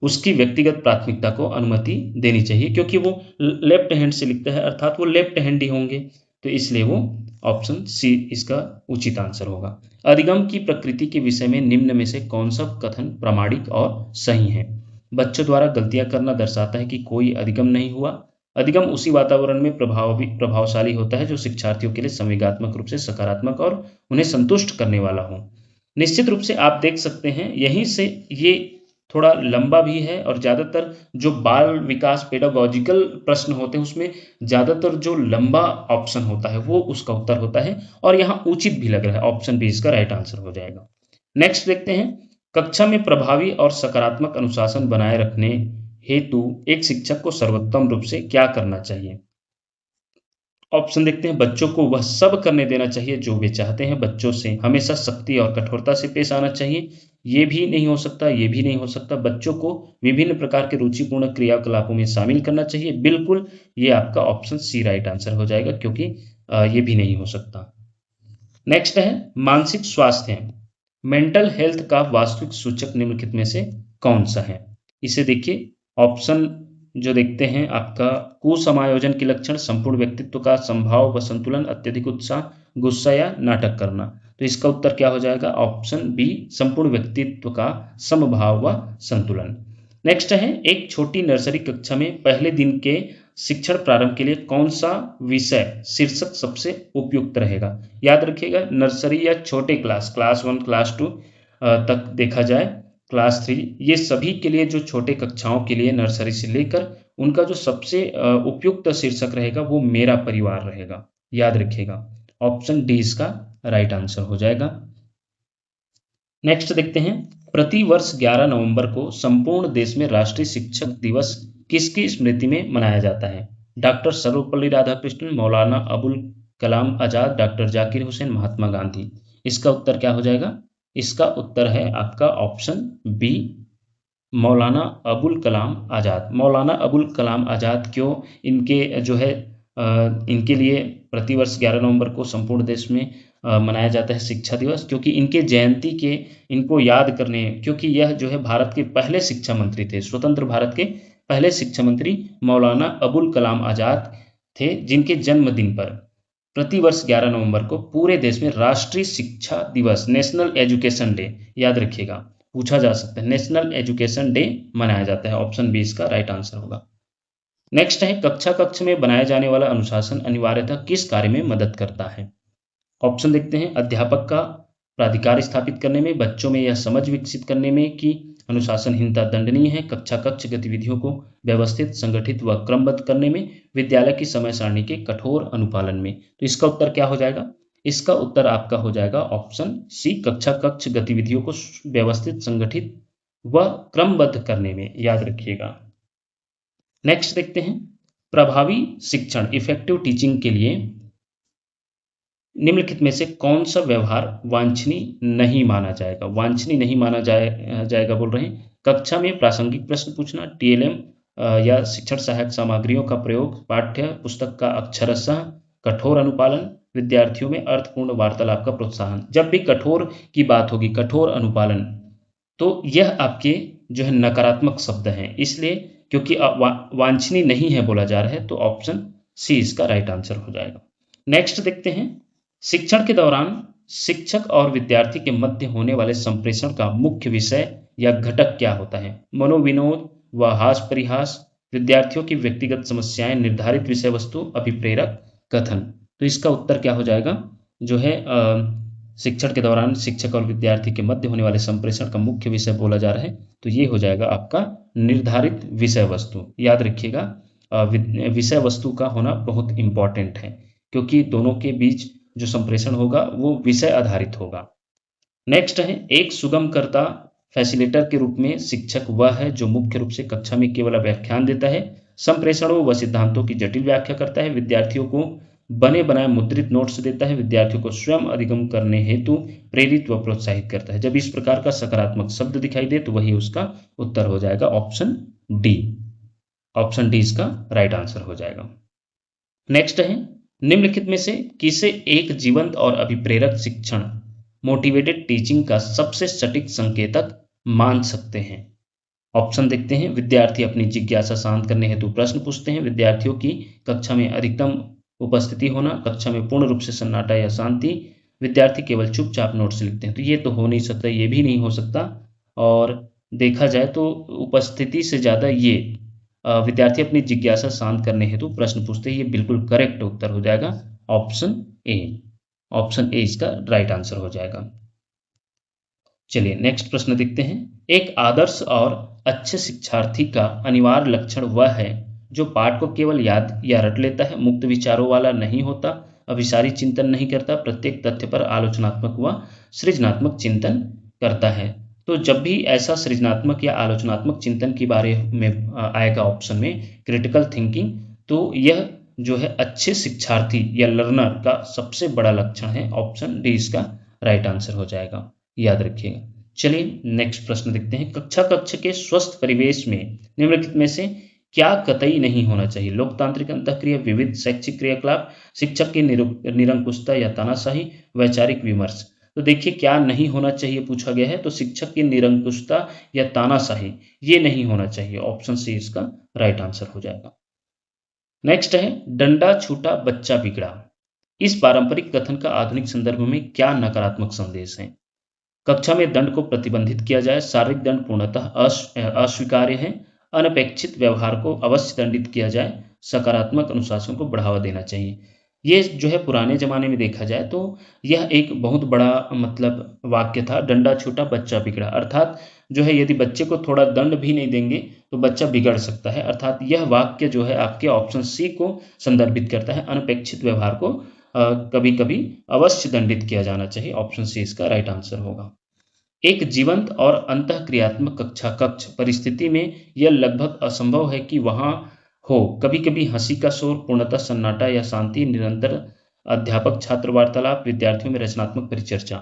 उसकी व्यक्तिगत प्राथमिकता को अनुमति देनी चाहिए, क्योंकि वो लेफ्ट हैंड से लिखता है अर्थात वो लेफ्ट हैंड ही होंगे, तो इसलिए वो ऑप्शन सी इसका उचित आंसर होगा। अधिगम की प्रकृति के विषय में निम्न में से कौन सा कथन प्रामाणिक और सही है। बच्चों द्वारा गलतियां करना दर्शाता है कि कोई अधिगम नहीं हुआ। अधिगम उसी वातावरण में प्रभावशाली होता है जो शिक्षार्थियों के लिए संवेगात्मक रूप से सकारात्मक और उन्हें संतुष्ट करने वाला हो। निश्चित रूप से आप देख सकते हैं यहीं से ये थोड़ा लंबा भी है और ज़्यादातर जो बाल विकास पेडागॉजिकल प्रश्न होते हैं उसमें ज़्यादातर जो लंबा ऑप्शन होता है वो उसका उत्तर होता है, और यहाँ उचित भी लग रहा है, ऑप्शन बी इसका राइट आंसर हो जाएगा। नेक्स्ट देखते हैं, कक्षा में प्रभावी और सकारात्मक अनुशासन बनाए रखने हेतु एक शिक्षक को सर्वोत्तम रूप से क्या करना चाहिए। ऑप्शन देखते हैं, बच्चों को वह सब करने देना चाहिए जो वे चाहते हैं, बच्चों से हमेशा सख्ती और कठोरता से पेश आना चाहिए, ये भी नहीं हो सकता, ये भी नहीं हो सकता, बच्चों को विभिन्न प्रकार के रुचिपूर्ण क्रियाकलापों में शामिल करना चाहिए। बिल्कुल ये आपका ऑप्शन सी राइट आंसर हो जाएगा, क्योंकि ये भी नहीं हो सकता। नेक्स्ट है मानसिक स्वास्थ्य, मेंटल हेल्थ का वास्तविक सूचक निम्नलिखित में से कौन सा है। इसे देखिए, ऑप्शन जो देखते हैं आपका, कुसमायोजन के लक्षण, संपूर्ण व्यक्तित्व का संभाव व संतुलन, अत्यधिक उत्साह, गुस्सा या नाटक करना। तो इसका उत्तर क्या हो जाएगा, ऑप्शन बी संपूर्ण व्यक्तित्व का समभाव व संतुलन। नेक्स्ट है, एक छोटी नर्सरी कक्षा में पहले दिन के शिक्षण प्रारंभ के लिए कौन सा विषय शीर्षक सबसे उपयुक्त रहेगा। याद रखिएगा, नर्सरी या छोटे क्लास 1 क्लास 2 तक देखा जाए, क्लास 3, ये सभी के लिए जो छोटे कक्षाओं के लिए नर्सरी से लेकर उनका जो सबसे उपयुक्त शीर्षक रहेगा वो मेरा परिवार रहेगा। याद रखिएगा, ऑप्शन डी इसका राइट आंसर हो जाएगा। नेक्स्ट देखते हैं, प्रति वर्ष 11 नवंबर को संपूर्ण देश में राष्ट्रीय शिक्षक दिवस किसकी स्मृति में मनाया जाता है। Doctor Sarvepalli Radhakrishnan, Maulana Abul Kalam Azad, doctor Zakir Hussain, Mahatma Gandhi. इसका उत्तर क्या हो जाएगा, इसका उत्तर है आपका ऑप्शन बी मौलाना अबुल कलाम आज़ाद। मौलाना अबुल कलाम आज़ाद क्यों इनके जो है इनके लिए प्रतिवर्ष 11 नवंबर को संपूर्ण देश में मनाया जाता है शिक्षा दिवस, क्योंकि इनके जयंती के इनको याद करने, क्योंकि यह जो है भारत के पहले शिक्षा मंत्री थे, स्वतंत्र भारत के पहले शिक्षा मंत्री मौलाना अबुल कलाम आज़ाद थे, जिनके जन्मदिन पर प्रतिवर्ष 11 नवंबर को पूरे देश में राष्ट्रीय शिक्षा दिवस, नेशनल एजुकेशन डे, याद रखिएगा, पूछा जा सकता है, नेशनल एजुकेशन डे मनाया जाता है। ऑप्शन बी इसका राइट आंसर होगा। नेक्स्ट है, कक्ष में बनाया जाने वाला अनुशासन अनिवार्यतः किस कार्य में मदद करता है। ऑप्शन देखते हैं, अध्यापक का प्राधिकार स्थापित करने में, बच्चों में यह समझ विकसित करने में कि अनुशासनहीनता दंडनीय है, कक्षा गतिविधियों को व्यवस्थित, संगठित व क्रमबद्ध करने में, विद्यालय की समय सारणी के कठोर अनुपालन में। तो इसका उत्तर क्या हो जाएगा, इसका उत्तर आपका हो जाएगा ऑप्शन सी, कक्षा गतिविधियों को व्यवस्थित, संगठित व क्रमबद्ध करने में। याद रखिएगा। नेक्स्ट देखते हैं, प्रभावी शिक्षण इफेक्टिव टीचिंग के लिए निम्नलिखित में से कौन सा व्यवहार वांछनीय नहीं माना जाएगा। वांछनीय नहीं माना जाएगा बोल रहे हैं, कक्षा में प्रासंगिक प्रश्न पूछना, टीएलएम या शिक्षण सहायक सामग्रियों का प्रयोग, पाठ्य पुस्तक का अक्षरशः कठोर अनुपालन, विद्यार्थियों में अर्थपूर्ण वार्तालाप का प्रोत्साहन। जब भी कठोर की बात होगी, कठोर अनुपालन, तो यह आपके जो है नकारात्मक शब्द हैं, इसलिए क्योंकि वांछनीय नहीं है बोला जा रहा है, तो ऑप्शन सी इसका राइट आंसर हो जाएगा। नेक्स्ट देखते हैं, शिक्षण के दौरान शिक्षक और विद्यार्थी के मध्य होने वाले संप्रेषण का मुख्य विषय या घटक क्या होता है। मनोविनोद व हास परिहास, विद्यार्थियों की व्यक्तिगत समस्याएं, निर्धारित विषय वस्तु, अभिप्रेरक कथन। तो इसका उत्तर क्या हो जाएगा, जो है शिक्षण के दौरान शिक्षक और विद्यार्थी के मध्य होने वाले संप्रेषण का मुख्य विषय बोला जा रहा है, तो ये हो जाएगा आपका निर्धारित विषय वस्तु। याद रखिएगा, विषय वस्तु का होना बहुत इंपॉर्टेंट है, क्योंकि दोनों के बीच जो संप्रेषण होगा वो विषय आधारित होगा। नेक्स्ट है, एक सुगमकर्ता फैसिलिटेटर के रूप में शिक्षक वह है जो मुख्य रूप से कक्षा में केवल व्याख्यान देता है, संप्रेषणों व सिद्धांतों की जटिल व्याख्या करता है, विद्यार्थियों को बने बनाए मुद्रित नोट्स देता है, विद्यार्थियों को स्वयं अधिगम करने हेतु प्रेरित व प्रोत्साहित करता है। जब इस प्रकार का सकारात्मक शब्द दिखाई दे तो वही उसका उत्तर हो जाएगा ऑप्शन डी। ऑप्शन डी इसका राइट आंसर हो जाएगा। नेक्स्ट है, निम्नलिखित में से किसे एक जीवंत और अभिप्रेरक शिक्षण मोटिवेटेड टीचिंग का सबसे सटीक संकेतक मान सकते हैं? ऑप्शन देखते हैं। विद्यार्थी अपनी जिज्ञासा शांत करने हेतु प्रश्न पूछते हैं, विद्यार्थियों की कक्षा में अधिकतम उपस्थिति होना, कक्षा में पूर्ण रूप से सन्नाटा या शांति, विद्यार्थी केवल चुपचाप नोट्स लिखते हैं। तो ये तो हो नहीं सकता, ये भी नहीं हो सकता, और देखा जाए तो उपस्थिति से ज़्यादा ये विद्यार्थी अपनी जिज्ञासा शांत करने हेतु प्रश्न पूछते हैं, ये बिल्कुल करेक्ट उत्तर हो जाएगा ऑप्शन ए। ऑप्शन ए इसका राइट आंसर हो जाएगा। चलिए नेक्स्ट प्रश्न देखते हैं। एक आदर्श और अच्छे शिक्षार्थी का अनिवार्य लक्षण वह है जो पाठ को केवल याद या रट लेता है, मुक्त विचारों वाला नहीं होता, अभिसारी चिंतन नहीं करता, प्रत्येक तथ्य पर आलोचनात्मक व सृजनात्मक चिंतन करता है। तो जब भी ऐसा सृजनात्मक या आलोचनात्मक चिंतन के बारे में आएगा ऑप्शन में क्रिटिकल थिंकिंग, तो यह जो है अच्छे शिक्षार्थी या लर्नर का सबसे बड़ा लक्षण है। ऑप्शन डी इसका राइट आंसर हो जाएगा, याद रखिएगा। चलिए नेक्स्ट प्रश्न देखते हैं। कक्ष के स्वस्थ परिवेश में निम्नलिखित में से क्या कतई नहीं होना चाहिए? लोकतांत्रिक अंतःक्रिया, विविध शैक्षिक क्रियाकलाप, शिक्षक की निरंकुशता या तानाशाही, वैचारिक विमर्श। तो देखिए क्या नहीं होना चाहिए पूछा गया है, तो शिक्षक की निरंकुशता या तानाशाही ये नहीं होना चाहिए। ऑप्शन सी इसका राइट आंसर हो जाएगा। नेक्स्ट है, डंडा छूटा बच्चा बिगड़ा। इस पारंपरिक कथन का आधुनिक संदर्भ में क्या नकारात्मक संदेश है? कक्षा में दंड को प्रतिबंधित किया जाए, शारीरिक दंड पूर्णतः अस्वीकार्य है, अनपेक्षित व्यवहार को अवश्य दंडित किया जाए, सकारात्मक अनुशासन को बढ़ावा देना चाहिए। ये जो है पुराने जमाने में देखा जाए तो यह एक बहुत बड़ा मतलब वाक्य था, डंडा छूटा बच्चा बिगड़ा। अर्थात जो है यदि बच्चे को थोड़ा दंड भी नहीं देंगे तो बच्चा बिगड़ सकता है। अर्थात यह वाक्य जो है आपके ऑप्शन सी को संदर्भित करता है, अनपेक्षित व्यवहार को कभी कभी अवश्य दंडित किया जाना चाहिए। ऑप्शन सी इसका राइट आंसर होगा। एक जीवंत और अंतःक्रियात्मक कक्ष परिस्थिति में यह लगभग असंभव है कि वहां हो। कभी कभी हंसी का शोर, पूर्णतः सन्नाटा या शांति, निरंतर अध्यापक छात्र वार्तालाप, विद्यार्थियों में रचनात्मक परिचर्चा।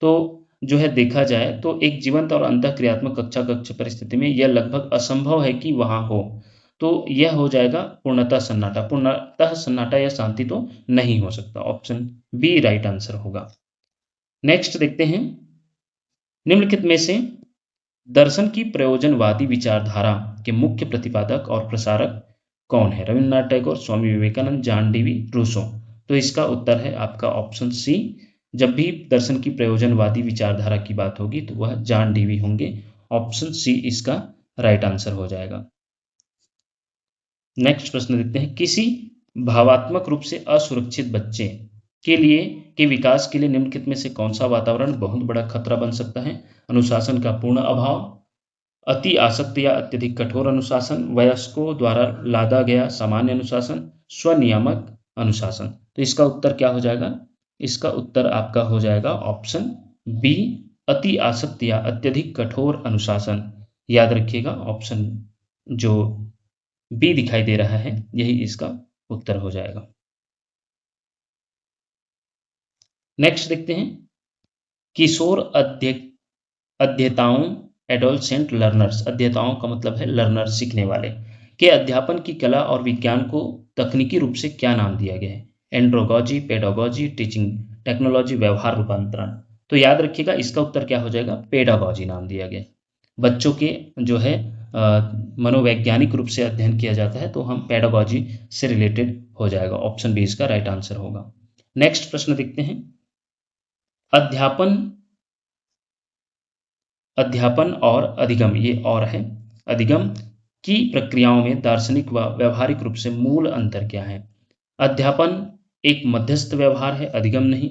तो जो है देखा जाए तो एक जीवंत और अंतःक्रियात्मक कक्ष परिस्थिति में यह लगभग असंभव है कि वहां हो, तो यह हो जाएगा पूर्णतः सन्नाटा। पूर्णतः सन्नाटा या शांति तो नहीं हो सकता। ऑप्शन बी राइट आंसर होगा। नेक्स्ट देखते हैं। निम्नलिखित में से दर्शन की प्रयोजनवादी विचारधारा के मुख्य प्रतिपादक और प्रसारक कौन है? Rabindranath Tagore, Swami Vivekananda, John Dewey, Rousseau. तो इसका उत्तर है आपका ऑप्शन सी। जब भी दर्शन की प्रयोजनवादी विचारधारा की बात होगी तो वह जॉन डीवी होंगे। ऑप्शन सी इसका राइट आंसर हो जाएगा। नेक्स्ट प्रश्न देखते हैं। किसी भावात्मक रूप से असुरक्षित बच्चे के विकास के लिए निम्नलिखित में से कौन सा वातावरण बहुत बड़ा खतरा बन सकता है? अनुशासन का पूर्ण अभाव, अति आसक्त या अत्यधिक कठोर अनुशासन, वयस्कों द्वारा लादा गया सामान्य अनुशासन, स्वनियामक अनुशासन। तो इसका उत्तर क्या हो जाएगा? इसका उत्तर आपका हो जाएगा ऑप्शन बी, अति आसक्त या अत्यधिक कठोर अनुशासन। याद रखिएगा ऑप्शन जो बी दिखाई दे रहा है यही इसका उत्तर हो जाएगा। नेक्स्ट देखते हैं। किशोर अध्येताओं, एडोलसेंट लर्नर्स, अध्येताओं का मतलब है लर्नर, सीखने वाले, के अध्यापन की कला और विज्ञान को तकनीकी रूप से क्या नाम दिया गया है? एंड्रोगॉजी, पेडागॉजी, टीचिंग टेक्नोलॉजी, व्यवहार रूपांतरण। तो याद रखिएगा इसका उत्तर क्या हो जाएगा? पेडागॉजी नाम दिया गया। बच्चों के जो है मनोवैज्ञानिक रूप से अध्ययन किया जाता है तो हम पेडागॉजी से रिलेटेड हो जाएगा। ऑप्शन बी इसका राइट आंसर होगा। नेक्स्ट प्रश्न देखते हैं। अध्यापन और अधिगम, ये और है, अधिगम की प्रक्रियाओं में दार्शनिक व व्यवहारिक रूप से मूल अंतर क्या है? अध्यापन एक मध्यस्थ व्यवहार है, अधिगम नहीं।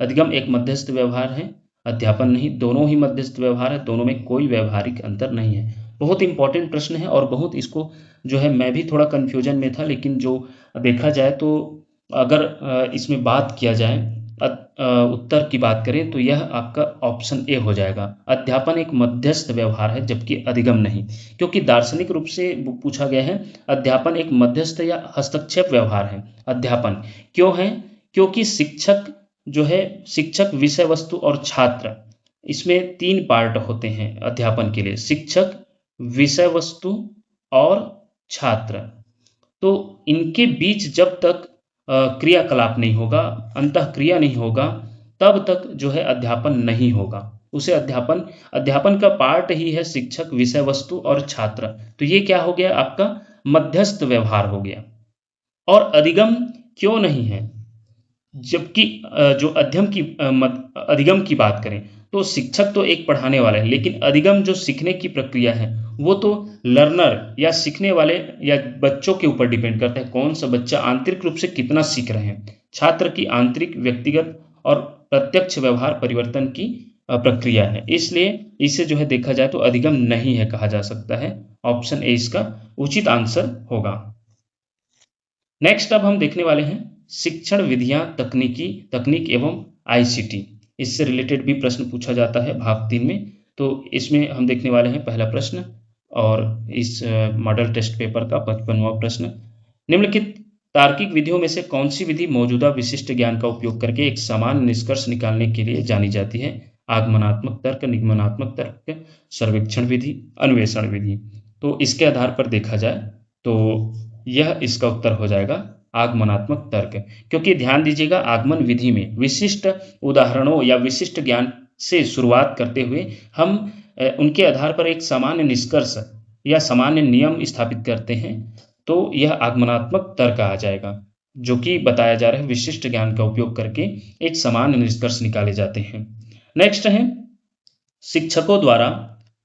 अधिगम एक मध्यस्थ व्यवहार है, अध्यापन नहीं। दोनों ही मध्यस्थ व्यवहार है, दोनों में कोई व्यवहारिक अंतर नहीं है। बहुत इंपॉर्टेंट प्रश्न है और बहुत इसको जो है मैं भी थोड़ा कंफ्यूजन में था, लेकिन जो देखा जाए तो अगर इसमें बात किया जाए, उत्तर की बात करें तो यह आपका ऑप्शन ए हो जाएगा। अध्यापन एक मध्यस्थ व्यवहार है जबकि अधिगम नहीं, क्योंकि दार्शनिक रूप से पूछा गया है। अध्यापन एक मध्यस्थ या हस्तक्षेप व्यवहार है। अध्यापन क्यों है? क्योंकि शिक्षक जो है, शिक्षक, विषय वस्तु और छात्र, इसमें तीन पार्ट होते हैं अध्यापन के लिए: शिक्षक, विषय वस्तु और छात्र। तो इनके बीच जब तक क्रियाकलाप नहीं होगा, अंतःक्रिया नहीं होगा, तब तक जो है अध्यापन नहीं होगा। उसे अध्यापन का पार्ट ही है शिक्षक, विषय वस्तु और छात्र। तो ये क्या हो गया? आपका मध्यस्थ व्यवहार हो गया। और अधिगम क्यों नहीं है? जबकि जो अधिगम की बात करें तो शिक्षक तो एक पढ़ाने वाला है, लेकिन अधिगम जो सीखने की प्रक्रिया है वो तो लर्नर या सीखने वाले या बच्चों के ऊपर डिपेंड करता है, कौन सा बच्चा आंतरिक रूप से कितना सीख रहे हैं। छात्र की आंतरिक, व्यक्तिगत और प्रत्यक्ष व्यवहार परिवर्तन की प्रक्रिया है। इसलिए इसे जो है देखा जाए तो अधिगम नहीं है कहा जा सकता है। ऑप्शन ए इसका उचित आंसर होगा। नेक्स्ट अब हम देखने वाले हैं शिक्षण विधियां, तकनीक एवं आईसीटी। इससे रिलेटेड भी प्रश्न पूछा जाता है भाग 3 में। तो इसमें हम देखने वाले हैं पहला प्रश्न, और इस मॉडल टेस्ट पेपर का 55वां प्रश्न। निम्नलिखित तार्किक विधियों में से कौन सी विधि मौजूदा विशिष्ट ज्ञान का उपयोग करके एक समान निष्कर्ष निकालने के लिए जानी जाती है? आगमनात्मक तर्क, निगमनात्मक तर्क, सर्वेक्षण विधि, अन्वेषण विधि। तो इसके आधार पर देखा जाए तो यह इसका उत्तर हो जाएगा आगमनात्मक तर्क। क्योंकि ध्यान दीजिएगा, आगमन विधि में विशिष्ट उदाहरणों या विशिष्ट ज्ञान से शुरुआत करते हुए हम उनके आधार पर एक सामान्य निष्कर्ष या सामान्य नियम स्थापित करते हैं। तो यह आगमनात्मक तर्क आ जाएगा, जो कि बताया जा रहा है विशिष्ट ज्ञान का उपयोग करके एक सामान्य निष्कर्ष निकाले जाते हैं। नेक्स्ट है शिक्षकों द्वारा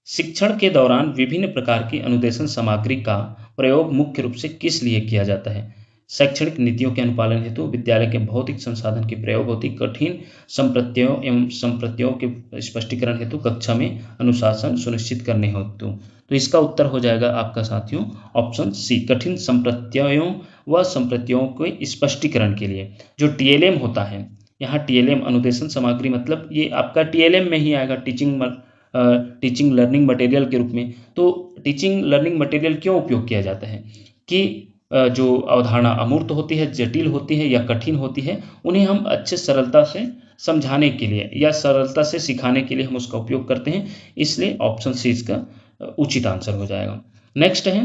शिक्षण के दौरान विभिन्न प्रकार की अनुदेशन सामग्री का प्रयोग मुख्य रूप से किस लिए किया जाता है? शैक्षणिक नीतियों के अनुपालन हेतु, विद्यालय के भौतिक संसाधन के प्रयोग होती, कठिन संप्रत्ययों एवं संप्रत्ययों के स्पष्टीकरण हेतु, कक्षा में अनुशासन सुनिश्चित करने हेतु। तो इसका उत्तर हो जाएगा आपका साथियों ऑप्शन सी, कठिन संप्रत्ययों व संप्रत्ययों के स्पष्टीकरण के लिए। जो टीएलएम होता है, यहाँ टीएलएम अनुदेशन सामग्री मतलब ये आपका टीएलएम में ही आएगा, टीचिंग लर्निंग मटेरियल के रूप में। तो टीचिंग लर्निंग मटेरियल क्यों उपयोग किया जाता है कि जो अवधारणा अमूर्त होती है, जटिल होती है या कठिन होती है, उन्हें हम अच्छे सरलता से समझाने के लिए या सरलता से सिखाने के लिए हम उसका उपयोग करते हैं। इसलिए ऑप्शन सी इसका उचित आंसर हो जाएगा। नेक्स्ट है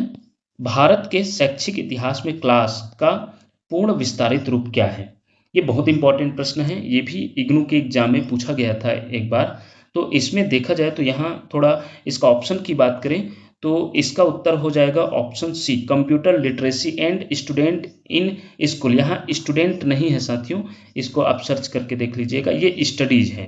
भारत के शैक्षिक इतिहास में क्लास का पूर्ण विस्तारित रूप क्या है? ये बहुत इंपॉर्टेंट प्रश्न है, ये भी इग्नू के एग्जाम में पूछा गया था एक बार। तो इसमें देखा जाए तो यहाँ थोड़ा इसका ऑप्शन की बात करें तो इसका उत्तर हो जाएगा option C, computer literacy and student in school. यहाँ स्टूडेंट नहीं है साथियों, इसको आप सर्च करके देख लीजिएगा, ये स्टडीज है,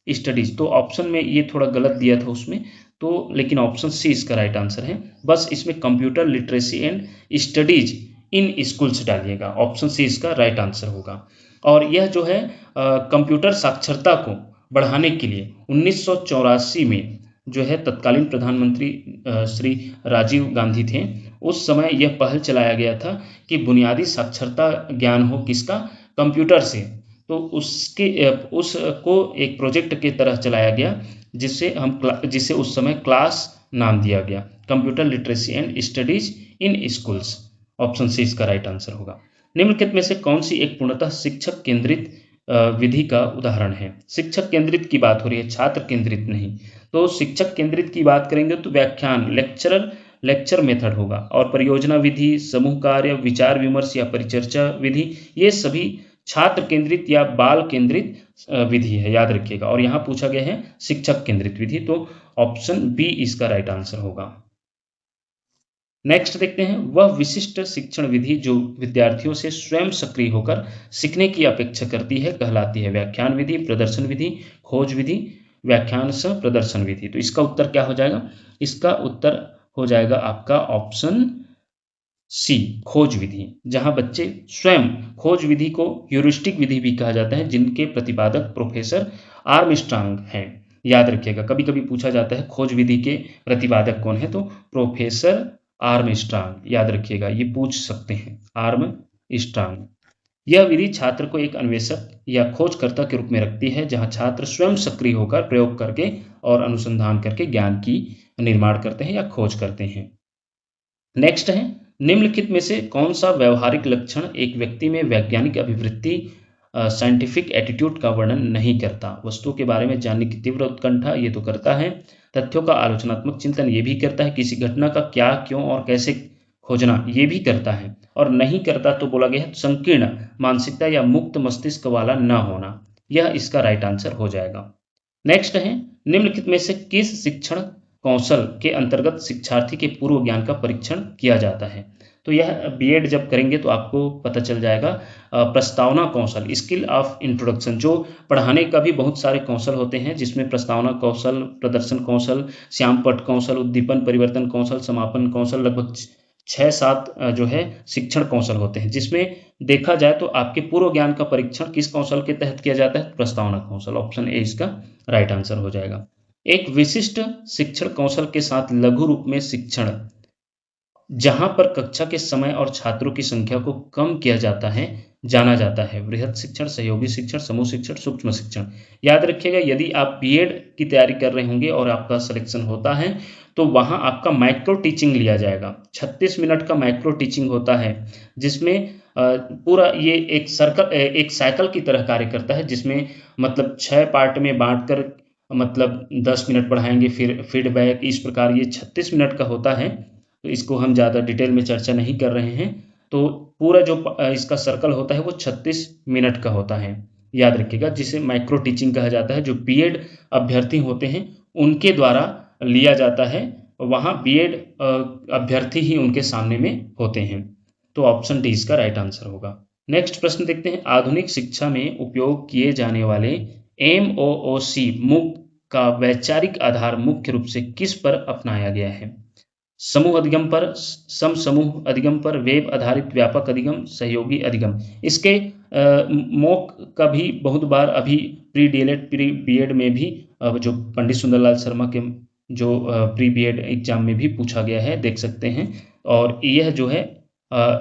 स्टडीज। तो ऑप्शन में ये थोड़ा गलत दिया था उसमें, तो लेकिन ऑप्शन सी इसका राइट आंसर है। बस इसमें computer literacy and studies in schools डालिएगा, ऑप्शन सी इसका राइट आंसर होगा। और यह जो है कंप्यूटर साक्षरता को बढ़ाने के लिए 1984 में जो है तत्कालीन प्रधानमंत्री श्री राजीव गांधी थे, उस समय यह पहल चलाया गया था कि बुनियादी साक्षरता ज्ञान हो किसका? कंप्यूटर से। तो उसको एक प्रोजेक्ट की तरह चलाया गया, जिसे उस समय क्लास नाम दिया गया, computer literacy and studies in schools. Option C इसका राइट आंसर होगा। निम्नलिखित में से कौन सी एक पूर्णतः शिक्षक केंद्रित विधि का उदाहरण है? शिक्षक केंद्रित की बात हो रही है, छात्र केंद्रित नहीं। तो शिक्षक केंद्रित की बात करेंगे तो व्याख्यान, लेक्चर मेथड होगा, और परियोजना विधि, समूह कार्य, विचार विमर्श या परिचर्चा विधि, ये सभी छात्र केंद्रित या बाल केंद्रित विधि है, याद रखिएगा। और यहाँ पूछा गया है शिक्षक केंद्रित विधि, तो ऑप्शन बी इसका राइट आंसर होगा। नेक्स्ट देखते हैं, वह विशिष्ट शिक्षण विधि जो विद्यार्थियों से स्वयं सक्रिय होकर सीखने की अपेक्षा करती है कहलाती है? व्याख्यान विधि, प्रदर्शन विधि, खोज विधि, व्याख्यान सह प्रदर्शन विधि। तो इसका उत्तर क्या हो जाएगा? इसका उत्तर हो जाएगा आपका ऑप्शन सी, खोज विधि, जहां बच्चे स्वयं, खोज विधि को ह्यूरिस्टिक विधि भी कहा जाता है, जिनके प्रतिपादक प्रोफेसर आर्मस्ट्रांग हैं। याद रखिएगा, कभी कभी पूछा जाता है खोज विधि के प्रतिपादक कौन है, तो प्रोफेसर आर्मस्ट्रांग, याद रखिएगा, ये पूछ सकते हैं, आर्मस्ट्रांग। यह विधि छात्र को एक अन्वेषक या खोजकर्ता के रूप में रखती है, जहां छात्र स्वयं सक्रिय होकर प्रयोग करके और अनुसंधान करके ज्ञान की निर्माण करते हैं या खोज करते हैं। नेक्स्ट है, निम्नलिखित में से कौन सा व्यवहारिक लक्षण एक व्यक्ति में वैज्ञानिक अभिवृत्ति साइंटिफिक एटीट्यूड का वर्णन नहीं करता? वस्तुओं के बारे में जानने की तीव्र उत्कंठा, ये तो करता है। तथ्यों का आलोचनात्मक चिंतन, ये भी करता है। किसी घटना का क्या, क्यों और कैसे खोजना, ये भी करता है। और नहीं करता तो बोला गया है संकीर्ण मानसिकता या मुक्त मस्तिष्क वाला न होना। यह इसका राइट आंसर हो जाएगा। नेक्स्ट है, निम्नलिखित में से किस शिक्षण कौशल के अंतर्गत शिक्षार्थी के पूर्व ज्ञान का परीक्षण किया जाता है? तो यह बीएड जब करेंगे तो आपको पता चल जाएगा। प्रस्तावना कौशल, स्किल ऑफ इंट्रोडक्शन, जो पढ़ाने का भी बहुत सारे कौशल होते हैं, जिसमें प्रस्तावना कौशल, प्रदर्शन कौशल, श्यामपट्ट कौशल, उद्दीपन परिवर्तन कौशल, समापन कौशल, लगभग 6-7 जो है शिक्षण कौशल होते हैं, जिसमें देखा जाए तो आपके पूर्व ज्ञान का परीक्षण किस कौशल के तहत किया जाता है? प्रस्तावना कौशल। ऑप्शन ए इसका राइट आंसर हो जाएगा। एक विशिष्ट शिक्षण कौशल के साथ लघु रूप में शिक्षण, जहां पर कक्षा के समय और छात्रों की संख्या को कम किया जाता है, जाना जाता है। वृहद शिक्षण, सहयोगी शिक्षण, समूह शिक्षण, सूक्ष्म शिक्षण। याद रखिएगा, यदि आप बीएड की तैयारी कर रहे होंगे और आपका सिलेक्शन होता है तो वहां आपका माइक्रो टीचिंग लिया जाएगा। 36 मिनट का माइक्रो टीचिंग होता है, जिसमें पूरा ये एक साइकिल की तरह कार्य करता है, जिसमें मतलब 6 पार्ट में बांटकर मतलब 10 मिनट पढ़ाएंगे, फिर फीडबैक, इस प्रकार ये 36 मिनट का होता है। तो इसको हम ज़्यादा डिटेल में चर्चा नहीं कर रहे हैं। तो पूरा जो इसका सर्कल होता है वो 36 मिनट का होता है, याद रखिएगा, जिसे माइक्रो टीचिंग कहा जाता है। जो बीएड अभ्यर्थी होते हैं उनके द्वारा लिया जाता है, वहाँ बीएड अभ्यर्थी ही उनके सामने में होते हैं। तो ऑप्शन डी इसका राइट आंसर होगा। नेक्स्ट प्रश्न देखते हैं, आधुनिक शिक्षा में उपयोग किए जाने वाले MOOC मूक का वैचारिक आधार मुख्य रूप से किस पर अपनाया गया है? समूह अधिगम पर, सम समूह अधिगम पर, वेब आधारित व्यापक अधिगम, सहयोगी अधिगम। इसके मॉक का भी बहुत बार अभी प्री डीएलएड प्री बीएड में भी जो पंडित सुंदरलाल शर्मा के जो प्री बीएड एग्जाम में भी पूछा गया है, देख सकते हैं। और यह जो है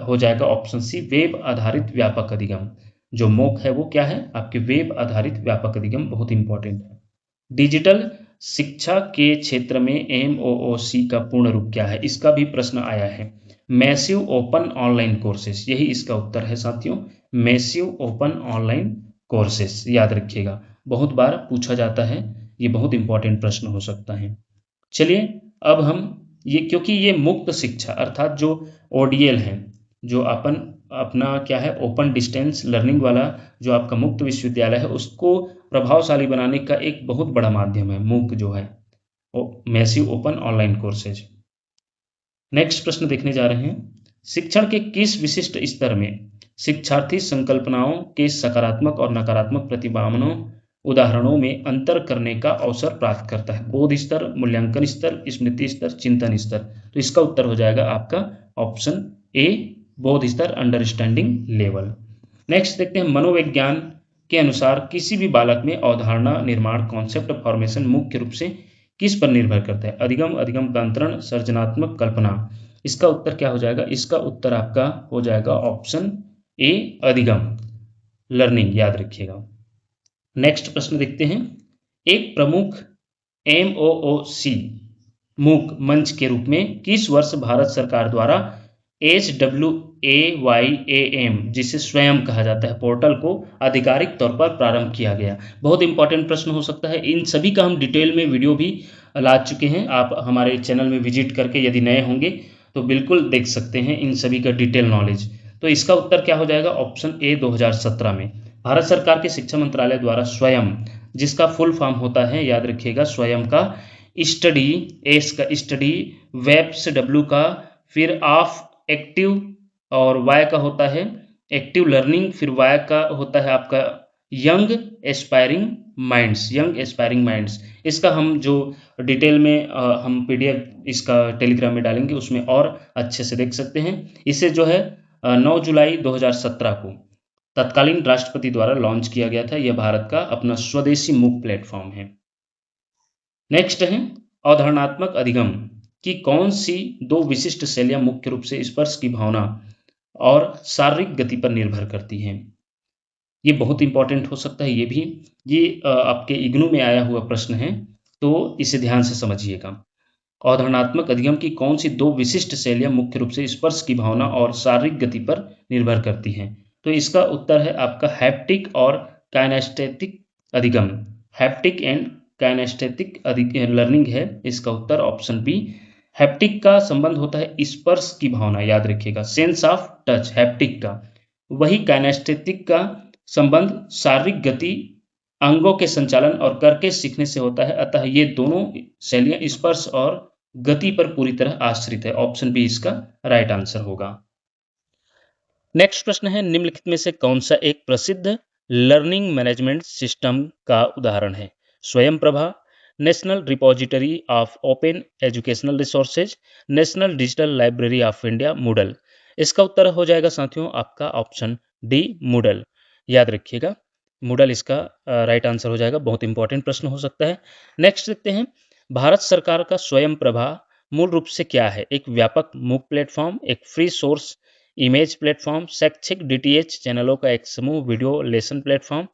हो जाएगा ऑप्शन सी, वेब आधारित व्यापक अधिगम। जो मॉक है वो क्या है? आपके वेब आधारित व्यापक अधिगम, बहुत इंपॉर्टेंट है। डिजिटल शिक्षा के क्षेत्र में MOOC का पूर्ण रूप क्या है? इसका भी प्रश्न आया है। मैसिव ओपन ऑनलाइन कोर्सेस, यही इसका उत्तर है साथियों, मैसिव ओपन ऑनलाइन कोर्सेस। याद रखिएगा, बहुत बार पूछा जाता है, ये बहुत इंपॉर्टेंट प्रश्न हो सकता है। चलिए अब हम ये, क्योंकि ये मुक्त शिक्षा अर्थात जो ODL है, जो अपना क्या है, ओपन डिस्टेंस लर्निंग वाला जो आपका मुक्त विश्वविद्यालय है, उसको प्रभावशाली बनाने का एक बहुत बड़ा माध्यम है मूक जो है, massive open online courses. Next प्रश्न देखने जा रहे हैं, शिक्षण के किस विशिष्ट स्तर में शिक्षार्थी संकल्पनाओं के सकारात्मक और नकारात्मक प्रतिभावनों उदाहरणों में अंतर करने का अवसर प्राप्त करता है? बोध स्तर, मूल्यांकन स्तर, स्मृति स्तर, चिंतन स्तर। तो इसका उत्तर हो जाएगा आपका ऑप्शन ए, बोध स्तर, अंडरस्टैंडिंग लेवल। नेक्स्ट देखते हैं, मनोविज्ञान के अनुसार किसी भी बालक में अवधारणा निर्माण, कॉन्सेप्ट फॉर्मेशन मुख्य रूप से किस पर निर्भर करता है? अधिगम, अधिगम का अंतरण, सृजनात्मक कल्पना। इसका उत्तर क्या हो जाएगा? इसका उत्तर आपका हो जाएगा ऑप्शन ए, अधिगम लर्निंग। याद रखिएगा। नेक्स्ट प्रश्न देखते हैं, एक प्रमुख MOOC मूक मंच के रूप में किस वर्ष भारत सरकार द्वारा HWAYAM, जिसे स्वयं कहा जाता है, पोर्टल को आधिकारिक तौर पर प्रारंभ किया गया? बहुत इंपॉर्टेंट प्रश्न हो सकता है। इन सभी का हम डिटेल में वीडियो भी ला चुके हैं, आप हमारे चैनल में विजिट करके यदि नए होंगे तो बिल्कुल देख सकते हैं इन सभी का डिटेल नॉलेज। तो इसका उत्तर क्या हो जाएगा? ऑप्शन ए, 2017 में भारत सरकार के शिक्षा मंत्रालय द्वारा स्वयं, जिसका फुल फॉर्म होता है, याद रखिएगा, स्वयं का स्टडी, एस का स्टडी, वेब्स डब्ल्यू का, फिर ऑफ एक्टिव, और वाई का होता है एक्टिव लर्निंग, फिर वाई का होता है आपका young aspiring minds, young aspiring minds. इसका हम जो डिटेल में हम PDF इसका टेलीग्राम में डालेंगे, उसमें और अच्छे से देख सकते हैं। इसे जो है 9 जुलाई 2017 को तत्कालीन राष्ट्रपति द्वारा लॉन्च किया गया था। यह भारत का अपना स्वदेशी मूक प्लेटफॉर्म है। नेक्स्ट है, अवधारणात्मक अधिगम की कौन सी दो विशिष्ट शैलियां मुख्य रूप से स्पर्श की भावना और शारीरिक गति पर निर्भर करती हैं? ये बहुत इंपॉर्टेंट हो सकता है ये भी। ये आपके इग्नू में आया हुआ प्रश्न है, तो इसे ध्यान से समझिएगा। अवधारणात्मक अधिगम की कौन सी दो विशिष्ट शैलियाँ मुख्य रूप से स्पर्श की भावना और शारीरिक गति पर निर्भर करती हैं? तो इसका उत्तर है आपका हैप्टिक और काइनेस्थेटिक अधिगम। हैप्टिक एंड काइनेस्थेटिक लर्निंग है इसका उत्तर ऑप्शन बी। हैप्टिक का संबंध होता है स्पर्श की भावना, याद रखिएगा, सेंस ऑफ टच हैप्टिक का। वही काइनेस्थेटिक का संबंध शारीरिक गति, अंगों के संचालन और करके सीखने से होता है। अतः ये दोनों शैलियां स्पर्श और गति पर पूरी तरह आश्रित है। ऑप्शन बी इसका राइट आंसर होगा। नेक्स्ट प्रश्न है, निम्नलिखित में से कौन सा एक प्रसिद्ध लर्निंग मैनेजमेंट सिस्टम का उदाहरण है? स्वयं Prabha, national repository of open educational resources, national digital library of India, Moodle. इसका उत्तर हो जाएगा साथियों आपका ऑप्शन डी, मूडल। याद रखिएगा, मूडल इसका राइट आंसर हो जाएगा। बहुत इंपॉर्टेंट प्रश्न हो सकता है। नेक्स्ट देखते हैं, भारत सरकार का स्वयं प्रभा मूल रूप से क्या है? एक व्यापक मूक प्लेटफॉर्म, एक फ्री सोर्स इमेज प्लेटफॉर्म, शैक्षिक डीटीएच चैनलों का एक समूह, वीडियो लेसन प्लेटफॉर्म,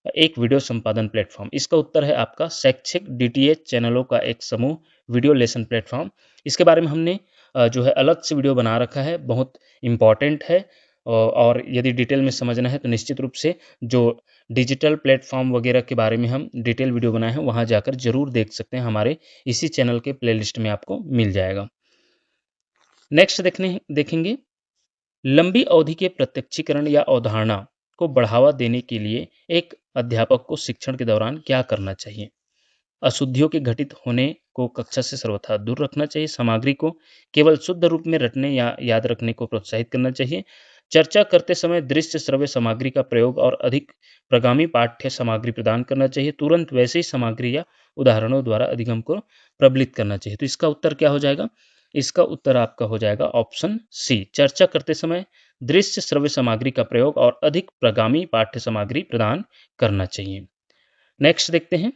एक वीडियो संपादन प्लेटफॉर्म। इसका उत्तर है आपका शैक्षिक डीटीएच चैनलों का एक समूह, वीडियो लेसन प्लेटफॉर्म। इसके बारे में हमने जो है अलग से वीडियो बना रखा है, बहुत इंपॉर्टेंट है। और यदि डिटेल में समझना है तो निश्चित रूप से जो डिजिटल प्लेटफॉर्म वगैरह के बारे में हम डिटेल वीडियो बनाए हैं वहाँ जाकर जरूर देख सकते हैं, हमारे इसी चैनल के प्लेलिस्ट में आपको मिल जाएगा। नेक्स्ट देखेंगे, लंबी अवधि के प्रत्यक्षीकरण या अवधारणा को बढ़ावा देने के लिए एक अध्यापक को शिक्षण के दौरान क्या करना चाहिए? अशुद्धियों के घटित होने को कक्षा से सर्वथा दूर रखना चाहिए, सामग्री को केवल शुद्ध रूप में रटने या याद रखने को प्रोत्साहित करना चाहिए, चर्चा करते समय दृश्य श्रव्य सामग्री का प्रयोग और अधिक प्रगामी पाठ्य सामग्री प्रदान करना चाहिए, तुरंत वैसे ही सामग्री या उदाहरणों द्वारा अधिगम को प्रबलित करना चाहिए। तो इसका उत्तर क्या हो जाएगा? इसका उत्तर आपका हो जाएगा ऑप्शन सी, चर्चा करते समय दृश्य श्रव्य सामग्री का प्रयोग और अधिक प्रगामी पाठ्य सामग्री प्रदान करना चाहिए। नेक्स्ट देखते हैं,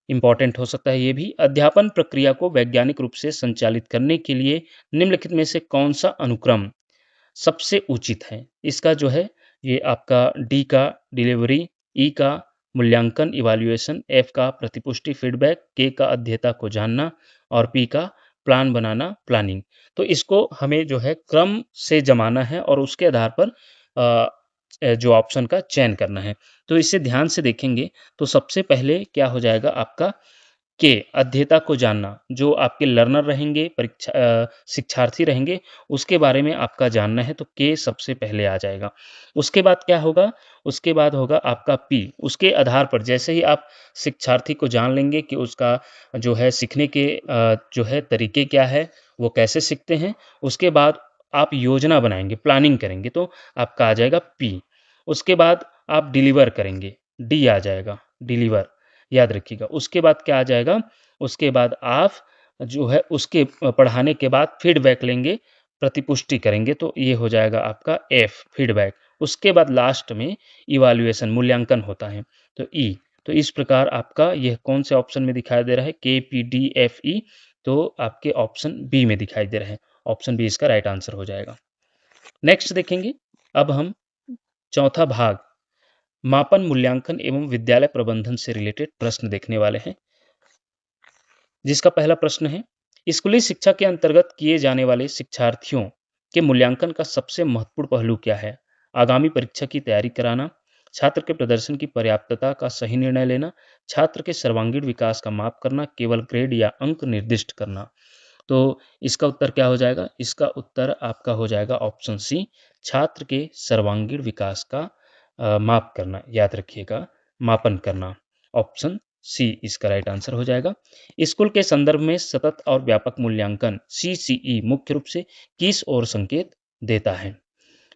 इंपॉर्टेंट हो सकता है ये भी, अध्यापन प्रक्रिया को वैज्ञानिक रूप से संचालित करने के लिए निम्नलिखित में से कौन सा अनुक्रम सबसे उचित है? इसका जो है ये आपका डी का डिलीवरी, ई का मूल्यांकन इवैल्यूएशन, एफ का प्रतिपुष्टि फीडबैक, के का अध्येता को जानना और पी का प्लान बनाना प्लानिंग। तो इसको हमें जो है क्रम से जमाना है और उसके आधार पर जो ऑप्शन का चयन करना है। तो इसे ध्यान से देखेंगे तो सबसे पहले क्या हो जाएगा आपका के, अध्येता को जानना। जो आपके लर्नर रहेंगे, शिक्षार्थी रहेंगे, उसके बारे में आपका जानना है तो के सबसे पहले आ जाएगा। उसके बाद क्या होगा? उसके बाद होगा आपका पी। उसके आधार पर जैसे ही आप शिक्षार्थी को जान लेंगे कि उसका जो है सीखने के जो है तरीके क्या है, वो कैसे सीखते हैं, उसके बाद आप योजना बनाएंगे, प्लानिंग करेंगे, तो आपका आ जाएगा पी। उसके बाद आप डिलीवर करेंगे, डी आ जाएगा, डिलीवर, याद रखिएगा। उसके बाद क्या आ जाएगा? उसके बाद आप जो है उसके पढ़ाने के बाद फीडबैक लेंगे, प्रतिपुष्टि करेंगे, तो ये हो जाएगा आपका एफ, फीडबैक। उसके बाद लास्ट में इवैल्यूएशन, मूल्यांकन होता है, तो ई। तो इस प्रकार आपका यह कौन से ऑप्शन में दिखाई दे रहा है? के पी डी एफ ई, तो आपके ऑप्शन बी में दिखाई दे रहा है। ऑप्शन बी इसका राइट आंसर हो जाएगा। नेक्स्ट देखेंगे, अब हम चौथा भाग मापन, मूल्यांकन एवं विद्यालय प्रबंधन से रिलेटेड प्रश्न देखने वाले हैं, जिसका पहला प्रश्न है, स्कूली शिक्षा के अंतर्गत किए जाने वाले शिक्षार्थियों के मूल्यांकन का सबसे महत्वपूर्ण पहलू क्या है? आगामी परीक्षा की तैयारी कराना, छात्र के प्रदर्शन की पर्याप्तता का सही निर्णय लेना, छात्र के सर्वांगीण विकास का माप करना, केवल ग्रेड या अंक निर्दिष्ट करना। तो इसका उत्तर क्या हो जाएगा? इसका उत्तर आपका हो जाएगा ऑप्शन सी, छात्र के सर्वांगीण विकास का माप करना, याद रखिएगा, मापन करना। ऑप्शन सी इसका राइट आंसर हो जाएगा। स्कूल के संदर्भ में सतत और व्यापक मूल्यांकन सीसीई मुख्य रूप से किस ओर संकेत देता है?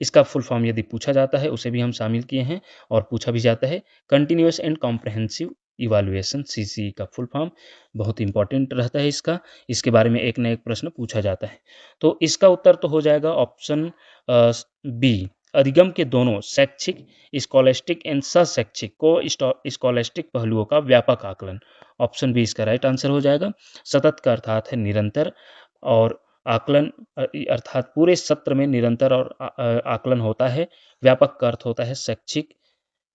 इसका फुल फॉर्म यदि पूछा जाता है उसे भी हम शामिल किए हैं और पूछा भी जाता है, continuous and comprehensive evaluation, CCE का फुल फॉर्म बहुत इंपॉर्टेंट रहता है इसका। इसके बारे में एक न एक प्रश्न पूछा जाता है। तो इसका उत्तर तो हो जाएगा ऑप्शन बी, अधिगम के दोनों शैक्षिक, स्कॉलेस्टिक एंड सशैक्षिक को स्कॉलेस्टिक पहलुओं का व्यापक आकलन। ऑप्शन बी इसका राइट आंसर हो जाएगा। सतत का अर्थात है निरंतर, और आकलन अर्थात पूरे सत्र में निरंतर और आकलन होता है। व्यापक का अर्थ होता है शैक्षिक,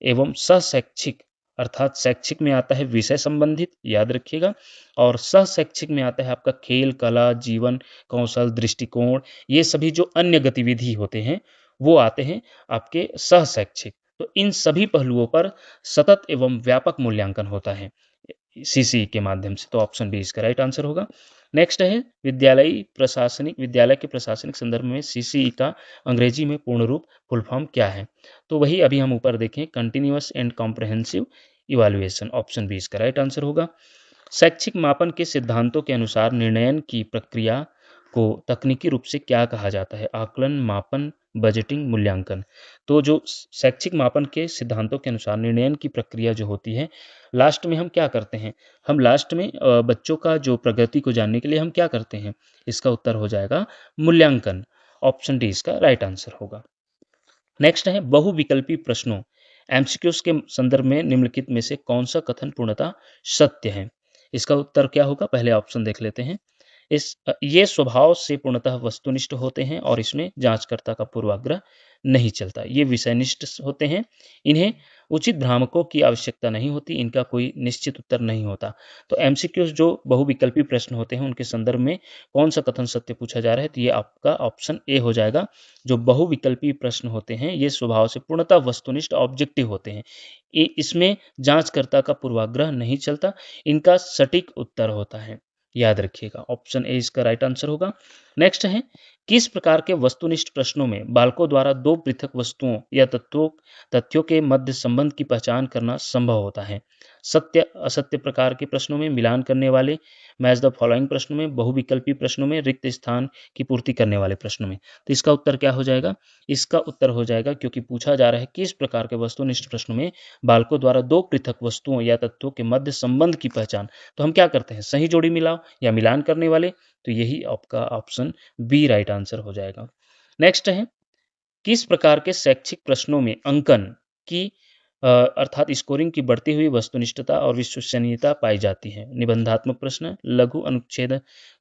एवं सहशैक्षिक अर्थात शैक्षिक में आता है विषय संबंधित, याद रखिएगा, और सहशैक्षिक में आता है आपका खेल, कला, जीवन कौशल, दृष्टिकोण, ये सभी जो अन्य गतिविधि होते हैं वो आते हैं आपके सहशैक्षिक। तो इन सभी पहलुओं पर सतत एवं व्यापक मूल्यांकन होता है सीसीई के माध्यम से। तो ऑप्शन बी इसका राइट आंसर होगा। नेक्स्ट है विद्यालय के प्रशासनिक संदर्भ में सीसीई का अंग्रेजी में पूर्ण रूप फुल फॉर्म क्या है? तो वही अभी हम ऊपर देखें, continuous and comprehensive evaluation, option B इसका राइट आंसर होगा। शैक्षिक मापन के सिद्धांतों के अनुसार निर्णयन की प्रक्रिया को तकनीकी रूप से क्या कहा जाता है? आकलन, मापन, बजटिंग, मूल्यांकन। तो जो शैक्षिक मापन के सिद्धांतों के अनुसार निर्णयन की प्रक्रिया जो होती है, लास्ट में हम क्या करते हैं? हम लास्ट में बच्चों का जो प्रगति को जानने के लिए हम क्या करते हैं? इसका उत्तर हो जाएगा मूल्यांकन। ऑप्शन डी इसका राइट आंसर होगा। नेक्स्ट है बहुविकल्पी प्रश्नों, एमसीक्यूज के संदर्भ में निम्नलिखित में से कौन सा कथन पूर्णतः सत्य है? इसका उत्तर क्या होगा? पहले ऑप्शन देख लेते हैं। ये स्वभाव से पूर्णतः वस्तुनिष्ठ होते हैं और इसमें जांचकर्ता का पूर्वाग्रह नहीं चलता। ये विषयनिष्ठ होते हैं, इन्हें उचित भ्रामकों की आवश्यकता नहीं होती, इनका कोई निश्चित उत्तर नहीं होता। तो एमसीक्यूज जो बहुविकल्पी प्रश्न होते हैं उनके संदर्भ में कौन सा कथन सत्य पूछा जा रहा है? तो ये आपका ऑप्शन ए हो जाएगा। जो बहुविकल्पी प्रश्न होते हैं ये स्वभाव से पूर्णतः वस्तुनिष्ठ ऑब्जेक्टिव होते हैं, इसमें जांचकर्ता का पूर्वाग्रह नहीं चलता, इनका सटीक उत्तर होता है, याद रखिएगा। ऑप्शन ए इसका राइट आंसर होगा। नेक्स्ट है किस प्रकार के वस्तुनिष्ठ प्रश्नों में बालकों द्वारा दो पृथक वस्तुओं या तथ्यों के मध्य संबंध की पहचान करना संभव होता है? सत्य असत्य प्रकार के प्रश्नों में, मिलान करने वाले मैच द फॉलोइंग प्रश्नों में, बहुविकल्पी प्रश्नों में, रिक्त स्थान की पूर्ति करने वाले प्रश्नों में। तो इसका उत्तर क्या हो जाएगा? इसका उत्तर हो जाएगा, क्योंकि पूछा जा रहा है किस प्रकार के वस्तुनिष्ठ प्रश्नों में बालकों द्वारा दो पृथक वस्तुओं या तथ्यों के मध्य संबंध की पहचान, तो हम क्या करते हैं? सही जोड़ी मिलाओ या मिलान करने वाले। तो यही आपका ऑप्शन बी राइट आंसर हो जाएगा। नेक्स्ट है किस प्रकार के शैक्षिक प्रश्नों में अंकन की अर्थात स्कोरिंग की बढ़ती हुई वस्तुनिष्ठता और विश्वसनीयता पाई जाती है? निबंधात्मक प्रश्न, लघु अनुच्छेद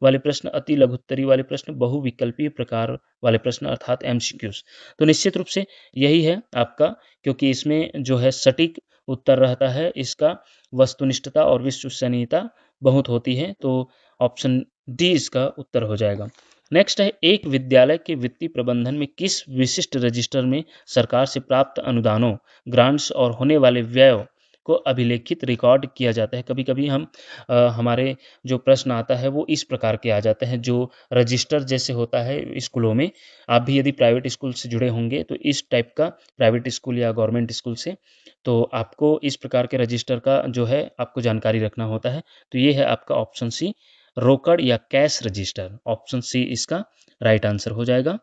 वाले प्रश्न, अति लघुत्तरी वाले प्रश्न, बहुविकल्पीय प्रकार वाले प्रश्न अर्थात एमसीक्यूज। तो निश्चित रूप से यही है आपका, क्योंकि इसमें जो है सटीक उत्तर रहता है इसका, वस्तुनिष्ठता और विश्वसनीयता बहुत होती है। तो ऑप्शन डी इसका उत्तर हो जाएगा। नेक्स्ट है एक विद्यालय के वित्तीय प्रबंधन में किस विशिष्ट रजिस्टर में सरकार से प्राप्त अनुदानों, ग्रांट्स और होने वाले व्यय को अभिलेखित रिकॉर्ड किया जाता है? कभी कभी हम हमारे जो प्रश्न आता है वो इस प्रकार के आ जाते हैं, जो रजिस्टर जैसे होता है स्कूलों में। आप भी यदि प्राइवेट स्कूल से जुड़े होंगे तो इस टाइप का, प्राइवेट स्कूल या गवर्नमेंट स्कूल से, तो आपको इस प्रकार के रजिस्टर का जो है आपको जानकारी रखना होता है। तो ये है आपका ऑप्शन सी, रोकड़ या कैश रजिस्टर। ऑप्शन सी इसका राइट आंसर हो जाएगा।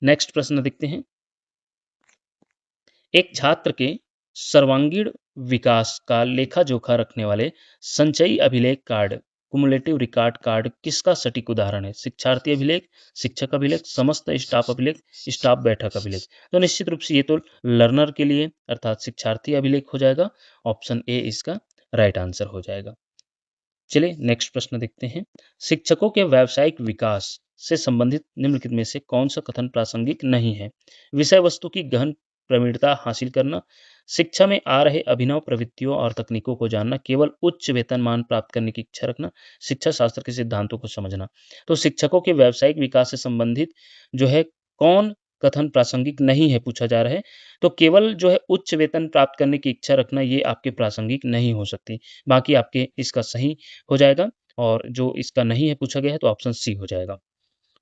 नेक्स्ट प्रश्न देखते हैं। एक छात्र के सर्वांगीण विकास का लेखा जोखा रखने वाले संचयी अभिलेख कार्ड, कुमुलेटिव रिकॉर्ड कार्ड किसका सटीक उदाहरण है? शिक्षार्थी अभिलेख, शिक्षक अभिलेख, समस्त स्टाफ अभिलेख, स्टाफ बैठक अभिलेख। तो निश्चित रूप से ये तो लर्नर के लिए अर्थात शिक्षार्थी अभिलेख हो जाएगा। ऑप्शन ए इसका राइट आंसर हो जाएगा। चलिए नेक्स्ट प्रश्न देखते हैं। शिक्षकों के व्यावसायिक विकास से संबंधित निम्नलिखित में से कौन सा कथन प्रासंगिक नहीं है? विषय वस्तु की गहन प्रवीणता हासिल करना, शिक्षा में आ रहे अभिनव प्रवृत्तियों और तकनीकों को जानना, केवल उच्च वेतनमान प्राप्त करने की इच्छा रखना, शिक्षा शास्त्र के सिद्धांतों को समझना। तो शिक्षकों के व्यावसायिक विकास से संबंधित जो है कौन कथन प्रासंगिक नहीं है पूछा जा रहा है? तो केवल जो है उच्च वेतन प्राप्त करने की इच्छा रखना, ये आपके प्रासंगिक नहीं हो सकती। बाकी आपके इसका सही हो जाएगा, और जो इसका नहीं है पूछा गया है तो ऑप्शन सी हो जाएगा।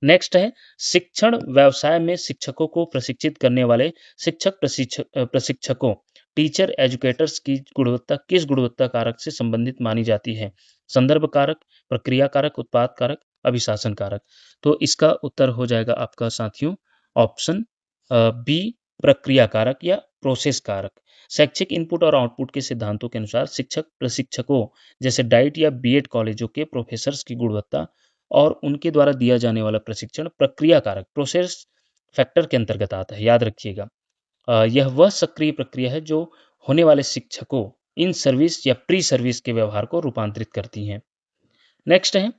नेक्स्ट है शिक्षण व्यवसाय में शिक्षकों को प्रशिक्षित करने वाले प्रशिक्षकों, टीचर एजुकेटर्स की गुणवत्ता किस गुणवत्ता कारक से संबंधित मानी जाती है? संदर्भ कारक, प्रक्रिया कारक, उत्पाद कारक, अभिशासन कारक। तो इसका उत्तर हो जाएगा आपका साथियों ऑप्शन बी, प्रक्रिया कारक या प्रोसेस कारक। शैक्षिक इनपुट और आउटपुट के सिद्धांतों के अनुसार शिक्षक प्रशिक्षकों जैसे डाइट या बीएड कॉलेजों के प्रोफेसर्स की गुणवत्ता और उनके द्वारा दिया जाने वाला प्रशिक्षण प्रक्रिया कारक, प्रोसेस फैक्टर के अंतर्गत आता है, याद रखिएगा। यह वह सक्रिय प्रक्रिया है जो होने वाले शिक्षकों इन सर्विस या प्री सर्विस के व्यवहार को रूपांतरित करती हैं। नेक्स्ट है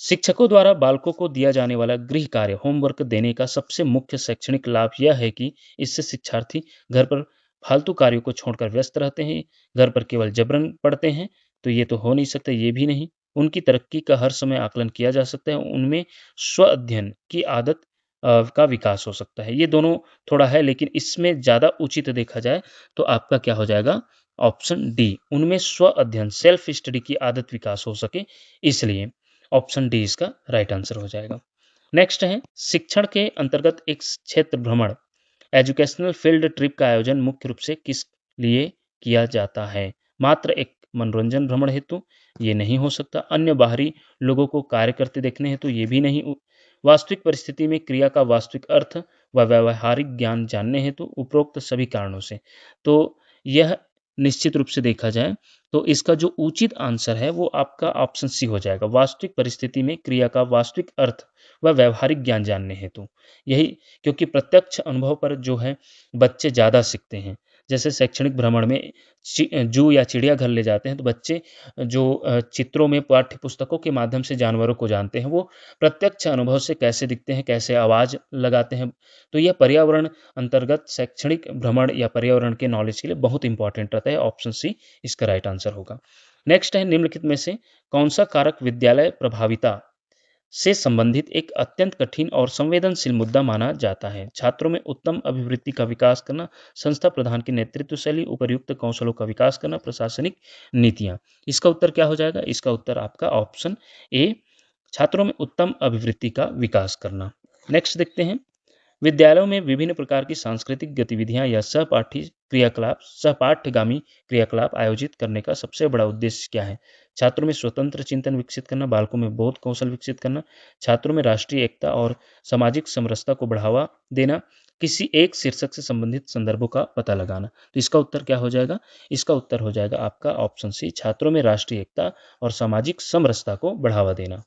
शिक्षकों द्वारा बालकों को दिया जाने वाला गृह कार्य होमवर्क देने का सबसे मुख्य शैक्षणिक लाभ यह है कि इससे शिक्षार्थी घर पर फालतू कार्यों को छोड़कर व्यस्त रहते हैं, घर पर केवल जबरन पढ़ते हैं, तो ये तो हो नहीं सकता, ये भी नहीं। उनकी तरक्की का हर समय आकलन किया जा सकता है, उनमें स्व अध्ययन की आदत का विकास हो सकता है। ये दोनों थोड़ा है, लेकिन इसमें ज़्यादा उचित देखा जाए तो आपका क्या हो जाएगा, ऑप्शन डी, उनमें स्व अध्ययन सेल्फ स्टडी की आदत विकास हो सके, इसलिए ऑप्शन डी इसका राइट आंसर हो जाएगा। नेक्स्ट है, शिक्षण के अंतर्गत एक क्षेत्र भ्रमण एजुकेशनल फील्ड ट्रिप का आयोजन मुख्य रूप से किस लिए किया जाता है? मात्र एक मनोरंजन भ्रमण हेतु? ये नहीं हो सकता। अन्य बाहरी लोगों को कार्य करते देखने हेतु? ये भी नहीं। वास्तविक परिस्थिति में क्रिया का वास्तविक अर्थ व व्यावहारिक ज्ञान जानने हेतु? उपरोक्त सभी कारणों से। तो यह निश्चित रूप से देखा जाए तो इसका जो उचित आंसर है वो आपका ऑप्शन सी हो जाएगा, वास्तविक परिस्थिति में क्रिया का वास्तविक अर्थ व व्यावहारिक ज्ञान जानने हेतु। यही, क्योंकि प्रत्यक्ष अनुभव पर जो है बच्चे ज़्यादा सीखते हैं। जैसे शैक्षणिक भ्रमण में जू या चिड़ियाघर ले जाते हैं तो बच्चे जो चित्रों में पाठ्य पुस्तकों के माध्यम से जानवरों को जानते हैं, वो प्रत्यक्ष अनुभव से कैसे दिखते हैं, कैसे आवाज़ लगाते हैं। तो यह पर्यावरण अंतर्गत शैक्षणिक भ्रमण या पर्यावरण के नॉलेज के लिए बहुत इंपॉर्टेंट रहता है। ऑप्शन सी इसका राइट आंसर होगा। नेक्स्ट है, निम्नलिखित में से कौन सा कारक विद्यालय प्रभाविता से संबंधित एक अत्यंत कठिन और संवेदनशील मुद्दा माना जाता है? छात्रों में उत्तम अभिवृत्ति का विकास करना, संस्था प्रधान की नेतृत्व शैली, उपर्युक्त कौशलों का विकास करना, प्रशासनिक नीतियां। इसका उत्तर क्या हो जाएगा? इसका उत्तर आपका ऑप्शन ए, छात्रों में उत्तम अभिवृत्ति का विकास करना। नेक्स्ट देखते हैं, विद्यालयों में विभिन्न प्रकार की सांस्कृतिक गतिविधियां या सहपाठ्यगामी क्रियाकलाप आयोजित करने का सबसे बड़ा उद्देश्य क्या है? छात्रों में स्वतंत्र चिंतन विकसित करना, बालकों में बोध कौशल विकसित करना, छात्रों में राष्ट्रीय एकता और सामाजिक समरसता को बढ़ावा देना, किसी एक शीर्षक से संबंधित संदर्भों का पता लगाना। तो इसका उत्तर क्या हो जाएगा? इसका उत्तर हो जाएगा आपका ऑप्शन सी, छात्रों में राष्ट्रीय एकता और सामाजिक समरसता को बढ़ावा देना।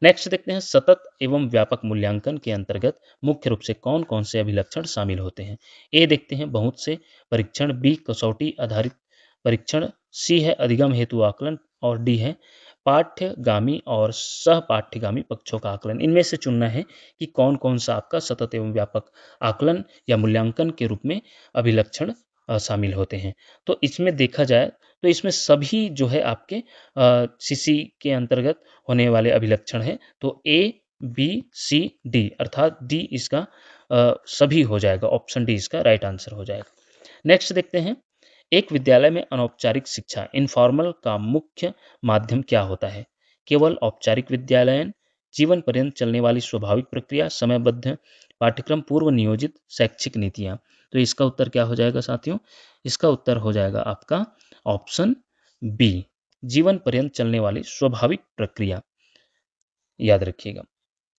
नेक्स्ट देखते हैं, सतत एवं व्यापक मूल्यांकन के अंतर्गत मुख्य रूप से कौन कौन से अभिलक्षण शामिल होते हैं? ए देखते हैं, बहुत से परीक्षण, बी कसौटी आधारित परीक्षण, सी है अधिगम हेतु आकलन, और डी है पाठ्यगामी और सहपाठ्यगामी पक्षों का आकलन। इनमें से चुनना है कि कौन कौन सा आपका सतत एवं व्यापक आकलन या मूल्यांकन के रूप में अभिलक्षण शामिल होते हैं। तो इसमें देखा जाए तो इसमें सभी जो है आपके सीसी के अंतर्गत होने वाले अभिलक्षण हैं। तो ए, बी, सी, डी, अर्थात डी इसका सभी हो जाएगा, ऑप्शन डी इसका राइट आंसर हो जाएगा। नेक्स्ट देखते हैं, एक विद्यालय में अनौपचारिक शिक्षा इनफॉर्मल का मुख्य माध्यम क्या होता है? केवल औपचारिक विद्यालयन, जीवन पर्यंत चलने वाली स्वाभाविक प्रक्रिया, समयबद्ध पाठ्यक्रम, पूर्व नियोजित शैक्षिक नीतियां। तो इसका उत्तर क्या हो जाएगा साथियों? इसका उत्तर हो जाएगा आपका ऑप्शन बी, जीवन पर्यंत चलने वाली स्वाभाविक प्रक्रिया, याद रखिएगा।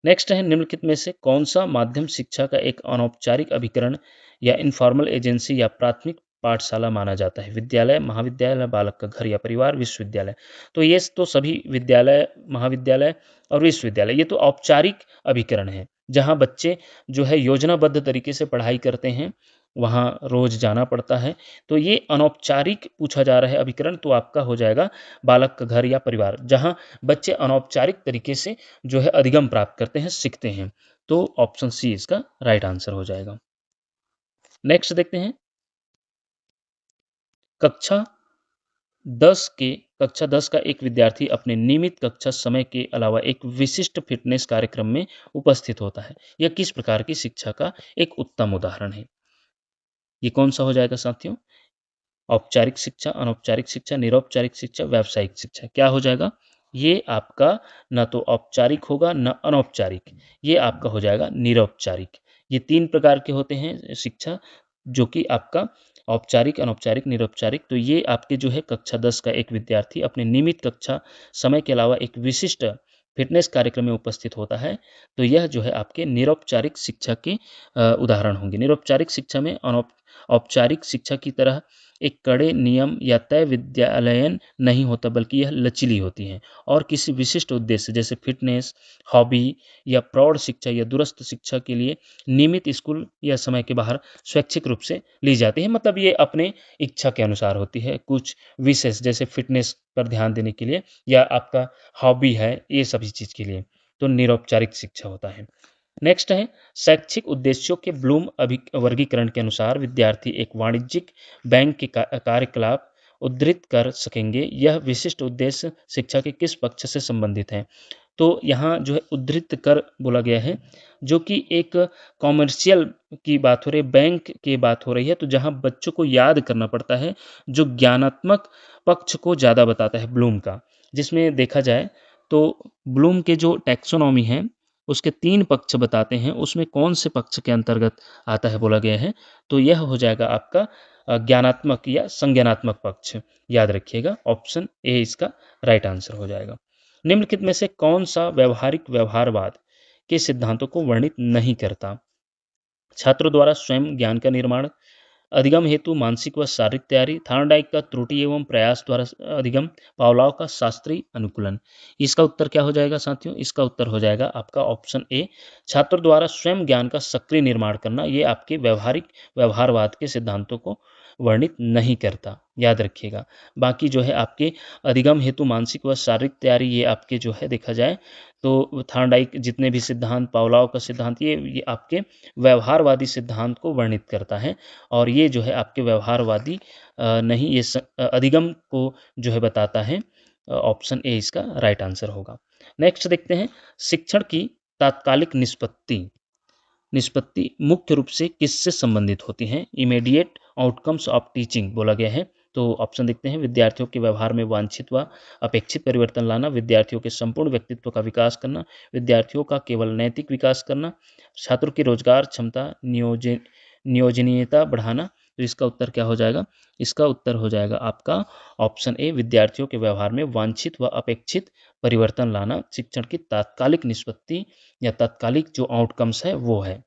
नेक्स्ट है, निम्नलिखित में से कौन सा माध्यम शिक्षा का एक अनौपचारिक अभिकरण या इनफॉर्मल एजेंसी या प्राथमिक पाठशाला माना जाता है? विद्यालय, महाविद्यालय, बालक का घर या परिवार, विश्वविद्यालय। तो ये तो सभी विद्यालय, महाविद्यालय और विश्वविद्यालय ये तो औपचारिक अभिकरण है, जहाँ बच्चे जो है योजनाबद्ध तरीके से पढ़ाई करते हैं, वहाँ रोज जाना पड़ता है। तो ये अनौपचारिक पूछा जा रहा है अभिकरण, तो आपका हो जाएगा बालक का घर या परिवार, जहाँ बच्चे अनौपचारिक तरीके से जो है अधिगम प्राप्त करते हैं, सीखते हैं। तो ऑप्शन सी इसका राइट आंसर हो जाएगा। नेक्स्ट देखते हैं, कक्षा 10 का एक विद्यार्थी अपने नियमित कक्षा समय के अलावा एक विशिष्ट फिटनेस कार्यक्रम में उपस्थित होता है। यह किस प्रकार की शिक्षा का एक उत्तम उदाहरण है? ये कौन सा हो जाएगा साथियों? औपचारिक शिक्षा, अनौपचारिक शिक्षा, निरौपचारिक शिक्षा, व्यावसायिक शिक्षा। क्या हो जाएगा? ये आपका न तो औपचारिक होगा न अनौपचारिक, ये आपका हो जाएगा निरौपचारिक। ये 3 प्रकार के होते हैं शिक्षा, जो कि आपका औपचारिक, अनौपचारिक, निरौपचारिक। तो ये आपके जो है कक्षा 10 का एक विद्यार्थी अपने नियमित कक्षा समय के अलावा एक विशिष्ट फिटनेस कार्यक्रम में उपस्थित होता है। तो यह जो है आपके निरौपचारिक शिक्षा के उदाहरण होंगे। निरौपचारिक शिक्षा में औपचारिक शिक्षा की तरह एक कड़े नियम या तय विद्यालयन नहीं होता, बल्कि यह लचीली होती हैं और किसी विशिष्ट उद्देश्य जैसे फिटनेस, हॉबी या प्रौढ़ शिक्षा या दूरस्थ शिक्षा के लिए नियमित स्कूल या समय के बाहर स्वैच्छिक रूप से ली जाती है। मतलब ये अपने इच्छा के अनुसार होती है, कुछ विशेष जैसे फिटनेस पर ध्यान देने के लिए या आपका हॉबी है, ये सभी चीज़ के लिए तो निरौपचारिक शिक्षा होता है। नेक्स्ट है शैक्षिक उद्देश्यों के ब्लूम वर्गीकरण के अनुसार विद्यार्थी एक वाणिज्यिक बैंक के कार्यकलाप उद्धृत कर सकेंगे। यह विशिष्ट उद्देश्य शिक्षा के किस पक्ष से संबंधित है? तो यहाँ जो है उद्धृत कर बोला गया है, जो कि एक कॉमर्शियल की बात हो रही है, बैंक की बात हो रही है, तो जहाँ बच्चों को याद करना पड़ता है, जो ज्ञानात्मक पक्ष को ज़्यादा बताता है ब्लूम का। जिसमें देखा जाए तो ब्लूम के जो टैक्सोनॉमी है उसके 3 पक्ष बताते हैं, उसमें कौन से पक्ष के अंतर्गत आता है बोला गया है, तो यह हो जाएगा आपका ज्ञानात्मक या संज्ञानात्मक पक्ष। याद रखिएगा, ऑप्शन ए इसका राइट आंसर हो जाएगा। निम्नलिखित में से कौन सा व्यवहारिक व्यवहारवाद के सिद्धांतों को वर्णित नहीं करता? छात्रों द्वारा स्वयं ज्ञान का निर्माण, अधिगम हेतु मानसिक व शारीरिक तैयारी, थार्नडाइक का त्रुटि एवं प्रयास द्वारा अधिगम, पावलाव का शास्त्रीय अनुकूलन। इसका उत्तर क्या हो जाएगा साथियों? इसका उत्तर हो जाएगा आपका ऑप्शन ए, छात्रों द्वारा स्वयं ज्ञान का सक्रिय निर्माण करना। ये आपके व्यवहारिक व्यवहारवाद के सिद्धांतों को वर्णित नहीं करता, याद रखिएगा। बाकी जो है आपके अधिगम हेतु मानसिक व शारीरिक तैयारी, ये आपके जो है देखा जाए तो थार्नडाइक जितने भी सिद्धांत, पावलाव का सिद्धांत, ये आपके व्यवहारवादी सिद्धांत को वर्णित करता है और ये जो है आपके व्यवहारवादी नहीं, ये अधिगम को जो है बताता है। ऑप्शन ए इसका राइट आंसर होगा। नेक्स्ट देखते हैं, शिक्षण की तात्कालिक निष्पत्ति निष्पत्ति मुख्य रूप से किससे संबंधित होती हैं? इमीडिएट आउटकम्स ऑफ टीचिंग बोला गया है। तो ऑप्शन देखते हैं, विद्यार्थियों के व्यवहार में वांछित व अपेक्षित परिवर्तन लाना, विद्यार्थियों के संपूर्ण व्यक्तित्व का विकास करना, विद्यार्थियों का केवल नैतिक विकास करना, छात्रों की रोजगार क्षमता नियोजनीयता बढ़ाना। तो इसका उत्तर क्या हो जाएगा? इसका उत्तर हो जाएगा आपका ऑप्शन ए, विद्यार्थियों के व्यवहार में वांछित व अपेक्षित परिवर्तन लाना शिक्षण की तात्कालिक निष्पत्ति या तात्कालिक जो आउटकम्स है वो है।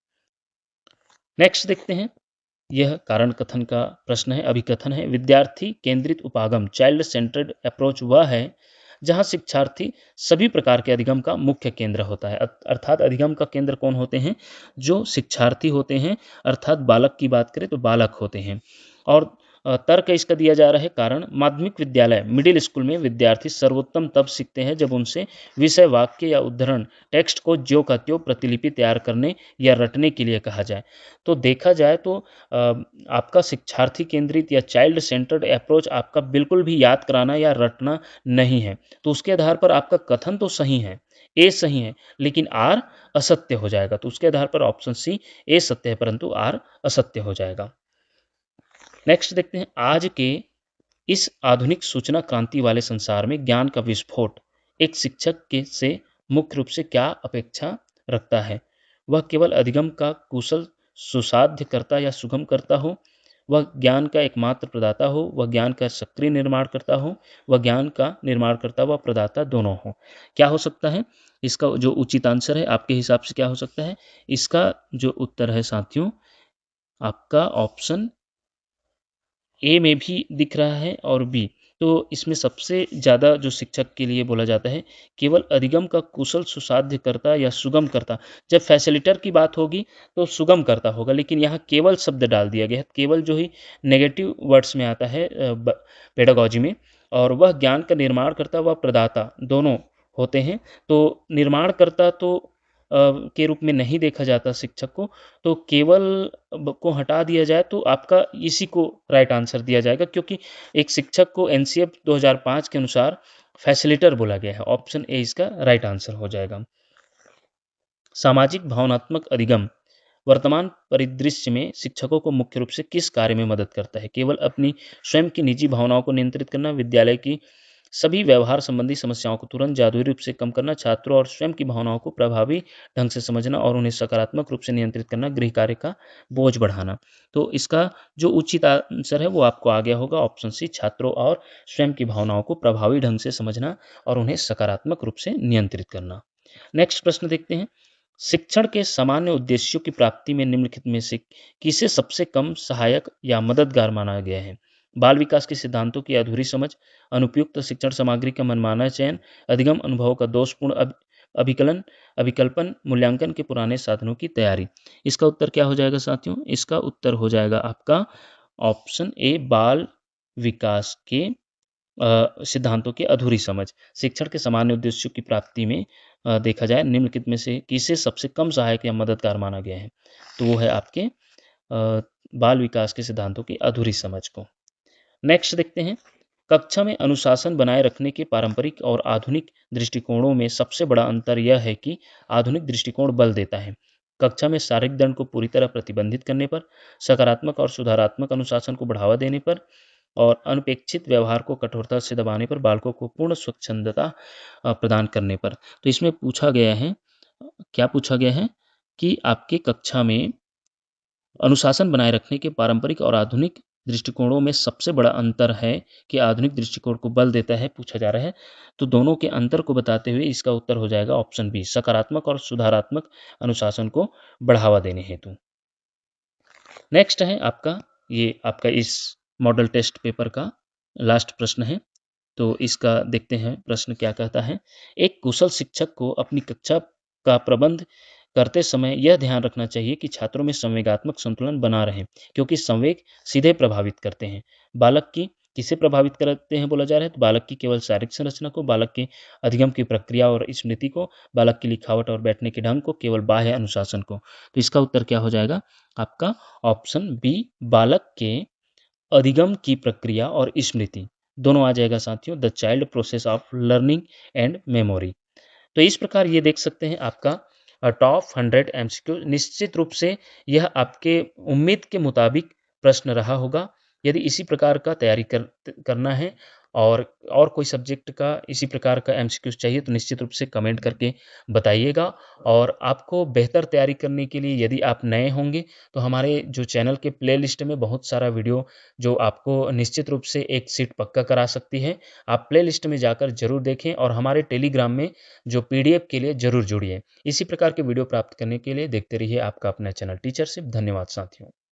नेक्स्ट देखते हैं, यह कारण कथन का प्रश्न है, अभिकथन है। विद्यार्थी केंद्रित उपागम चाइल्ड सेंटर्ड अप्रोच वह है जहां शिक्षार्थी सभी प्रकार के अधिगम का मुख्य केंद्र होता है। अर्थात अधिगम का केंद्र कौन होते हैं? जो शिक्षार्थी होते हैं, अर्थात बालक की बात करें तो बालक होते हैं। और तर्क इसका दिया जा रहा है, कारण माध्यमिक विद्यालय मिडिल स्कूल में विद्यार्थी सर्वोत्तम तब सीखते हैं जब उनसे विषय, वाक्य या उद्धरण टेक्स्ट को ज्यों का त्यों प्रतिलिपि तैयार करने या रटने के लिए कहा जाए। तो देखा जाए तो आपका शिक्षार्थी केंद्रित या चाइल्ड सेंटर्ड अप्रोच आपका बिल्कुल भी याद कराना या रटना नहीं है। तो उसके आधार पर आपका कथन तो सही है, ए सही है, लेकिन आर असत्य हो जाएगा। तो उसके आधार पर ऑप्शन सी, ए सत्य है परंतु आर असत्य हो जाएगा। नेक्स्ट देखते हैं, आज के इस आधुनिक सूचना क्रांति वाले संसार में ज्ञान का विस्फोट एक शिक्षक के से मुख्य रूप से क्या अपेक्षा रखता है? वह केवल अधिगम का कुशल सुसाध्य करता या सुगम करता हो, वह ज्ञान का एकमात्र प्रदाता हो, वह ज्ञान का सक्रिय निर्माण करता हो, वह ज्ञान का निर्माण करता व प्रदाता दोनों हो। क्या हो सकता है? इसका जो उचित आंसर है आपके हिसाब से क्या हो सकता है? इसका जो उत्तर है साथियों, आपका ऑप्शन ए में भी दिख रहा है और बी। तो इसमें सबसे ज़्यादा जो शिक्षक के लिए बोला जाता है, केवल अधिगम का कुशल सुसाध्य करता या सुगम करता। जब फैसिलिटर की बात होगी तो सुगम करता होगा, लेकिन यहाँ केवल शब्द डाल दिया गया है। केवल जो ही नेगेटिव वर्ड्स में आता है पेडागॉजी में, और वह ज्ञान का निर्माण करता व प्रदाता दोनों होते हैं। तो निर्माणकर्ता तो के रूप में नहीं देखा जाता शिक्षक को, तो केवल को हटा दिया जाए तो आपका इसी को राइट आंसर दिया जाएगा, क्योंकि एक शिक्षक को एनसीएफ 2005 के अनुसार फैसिलिटर बोला गया है। ऑप्शन ए इसका राइट आंसर हो जाएगा। सामाजिक भावनात्मक अधिगम वर्तमान परिदृश्य में शिक्षकों को मुख्य रूप से किस कार्य में मदद करता है? केवल अपनी स्वयं की निजी भावनाओं को नियंत्रित करना, विद्यालय की सभी व्यवहार संबंधी समस्याओं को तुरंत जादुई रूप से कम करना, छात्रों और स्वयं की भावनाओं को प्रभावी ढंग से समझना और उन्हें सकारात्मक रूप से नियंत्रित करना, गृह कार्य का बोझ बढ़ाना। तो इसका जो उचित आंसर है वो आपको आ गया होगा, ऑप्शन सी, छात्रों और स्वयं की भावनाओं को प्रभावी ढंग से समझना और उन्हें सकारात्मक रूप से नियंत्रित करना। नेक्स्ट प्रश्न देखते हैं, शिक्षण के सामान्य उद्देश्यों की प्राप्ति में निम्नलिखित में से किसे सबसे कम सहायक या मददगार माना गया है? बाल विकास के सिद्धांतों की अधूरी समझ, अनुपयुक्त शिक्षण सामग्री का मनमाना चयन, अधिगम अनुभवों का दोषपूर्ण अभिकलन अभिकल्पन, मूल्यांकन के पुराने साधनों की तैयारी। इसका उत्तर क्या हो जाएगा साथियों? इसका उत्तर हो जाएगा आपका ऑप्शन ए, बाल विकास के सिद्धांतों की अधूरी समझ। शिक्षण के सामान्य उद्देश्यों की प्राप्ति में देखा जाए निम्नलिखित में से किसे सबसे कम सहायक या मददगार माना गया है? तो वो है आपके बाल विकास के सिद्धांतों की अधूरी समझ को। नेक्स्ट देखते हैं, कक्षा में अनुशासन बनाए रखने के पारंपरिक और आधुनिक दृष्टिकोणों में सबसे बड़ा अंतर यह है कि आधुनिक दृष्टिकोण बल देता है। कक्षा में शारीरिक दंड को पूरी तरह प्रतिबंधित करने पर, सकारात्मक और सुधारात्मक अनुशासन को बढ़ावा देने पर और अनपेक्षित व्यवहार को कठोरता से दबाने पर, बालकों को पूर्ण स्वच्छंदता प्रदान करने पर। तो इसमें पूछा गया है, क्या पूछा गया है कि आपके कक्षा में अनुशासन बनाए रखने के पारंपरिक और आधुनिक दृष्टिकोणों में सबसे बड़ा अंतर है कि आधुनिक दृष्टिकोण को बल देता है, पूछा जा रहा है। तो दोनों के अंतर को बताते हुए इसका उत्तर हो जाएगा ऑप्शन बी, सकारात्मक और सुधारात्मक अनुशासन को बढ़ावा देने हेतु। नेक्स्ट है आपका इस मॉडल टेस्ट पेपर का लास्ट प्रश्न है। तो इसका देखते हैं प्रश्न क्या कहता है। एक कुशल शिक्षक को अपनी कक्षा का प्रबंध करते समय यह ध्यान रखना चाहिए कि छात्रों में संवेगात्मक संतुलन बना रहे, क्योंकि संवेग सीधे प्रभावित करते हैं। बालक की किसे प्रभावित करते हैं बोला जा रहा है? तो बालक की केवल शारीरिक संरचना को, बालक के अधिगम की प्रक्रिया और स्मृति को, बालक की लिखावट और बैठने के ढंग को, केवल बाह्य अनुशासन को। तो इसका उत्तर क्या हो जाएगा? आपका ऑप्शन बी, बालक के अधिगम की प्रक्रिया और स्मृति दोनों आ जाएगा साथियों, the child process of learning and memory. तो इस प्रकार ये देख सकते हैं आपका टॉप 100 एमसीक्यू। निश्चित रूप से यह आपके उम्मीद के मुताबिक प्रश्न रहा होगा। यदि इसी प्रकार का तैयारी करना है और कोई सब्जेक्ट का इसी प्रकार का एमसीक्यू चाहिए तो निश्चित रूप से कमेंट करके बताइएगा। और आपको बेहतर तैयारी करने के लिए यदि आप नए होंगे तो हमारे जो चैनल के प्लेलिस्ट में बहुत सारा वीडियो जो आपको निश्चित रूप से एक सीट पक्का करा सकती है, आप प्लेलिस्ट में जाकर जरूर देखें और हमारे टेलीग्राम में जो पीडीएफ के लिए जरूर जुड़िए। इसी प्रकार के वीडियो प्राप्त करने के लिए देखते रहिए आपका अपना चैनल टीचरशिप। धन्यवाद साथियों।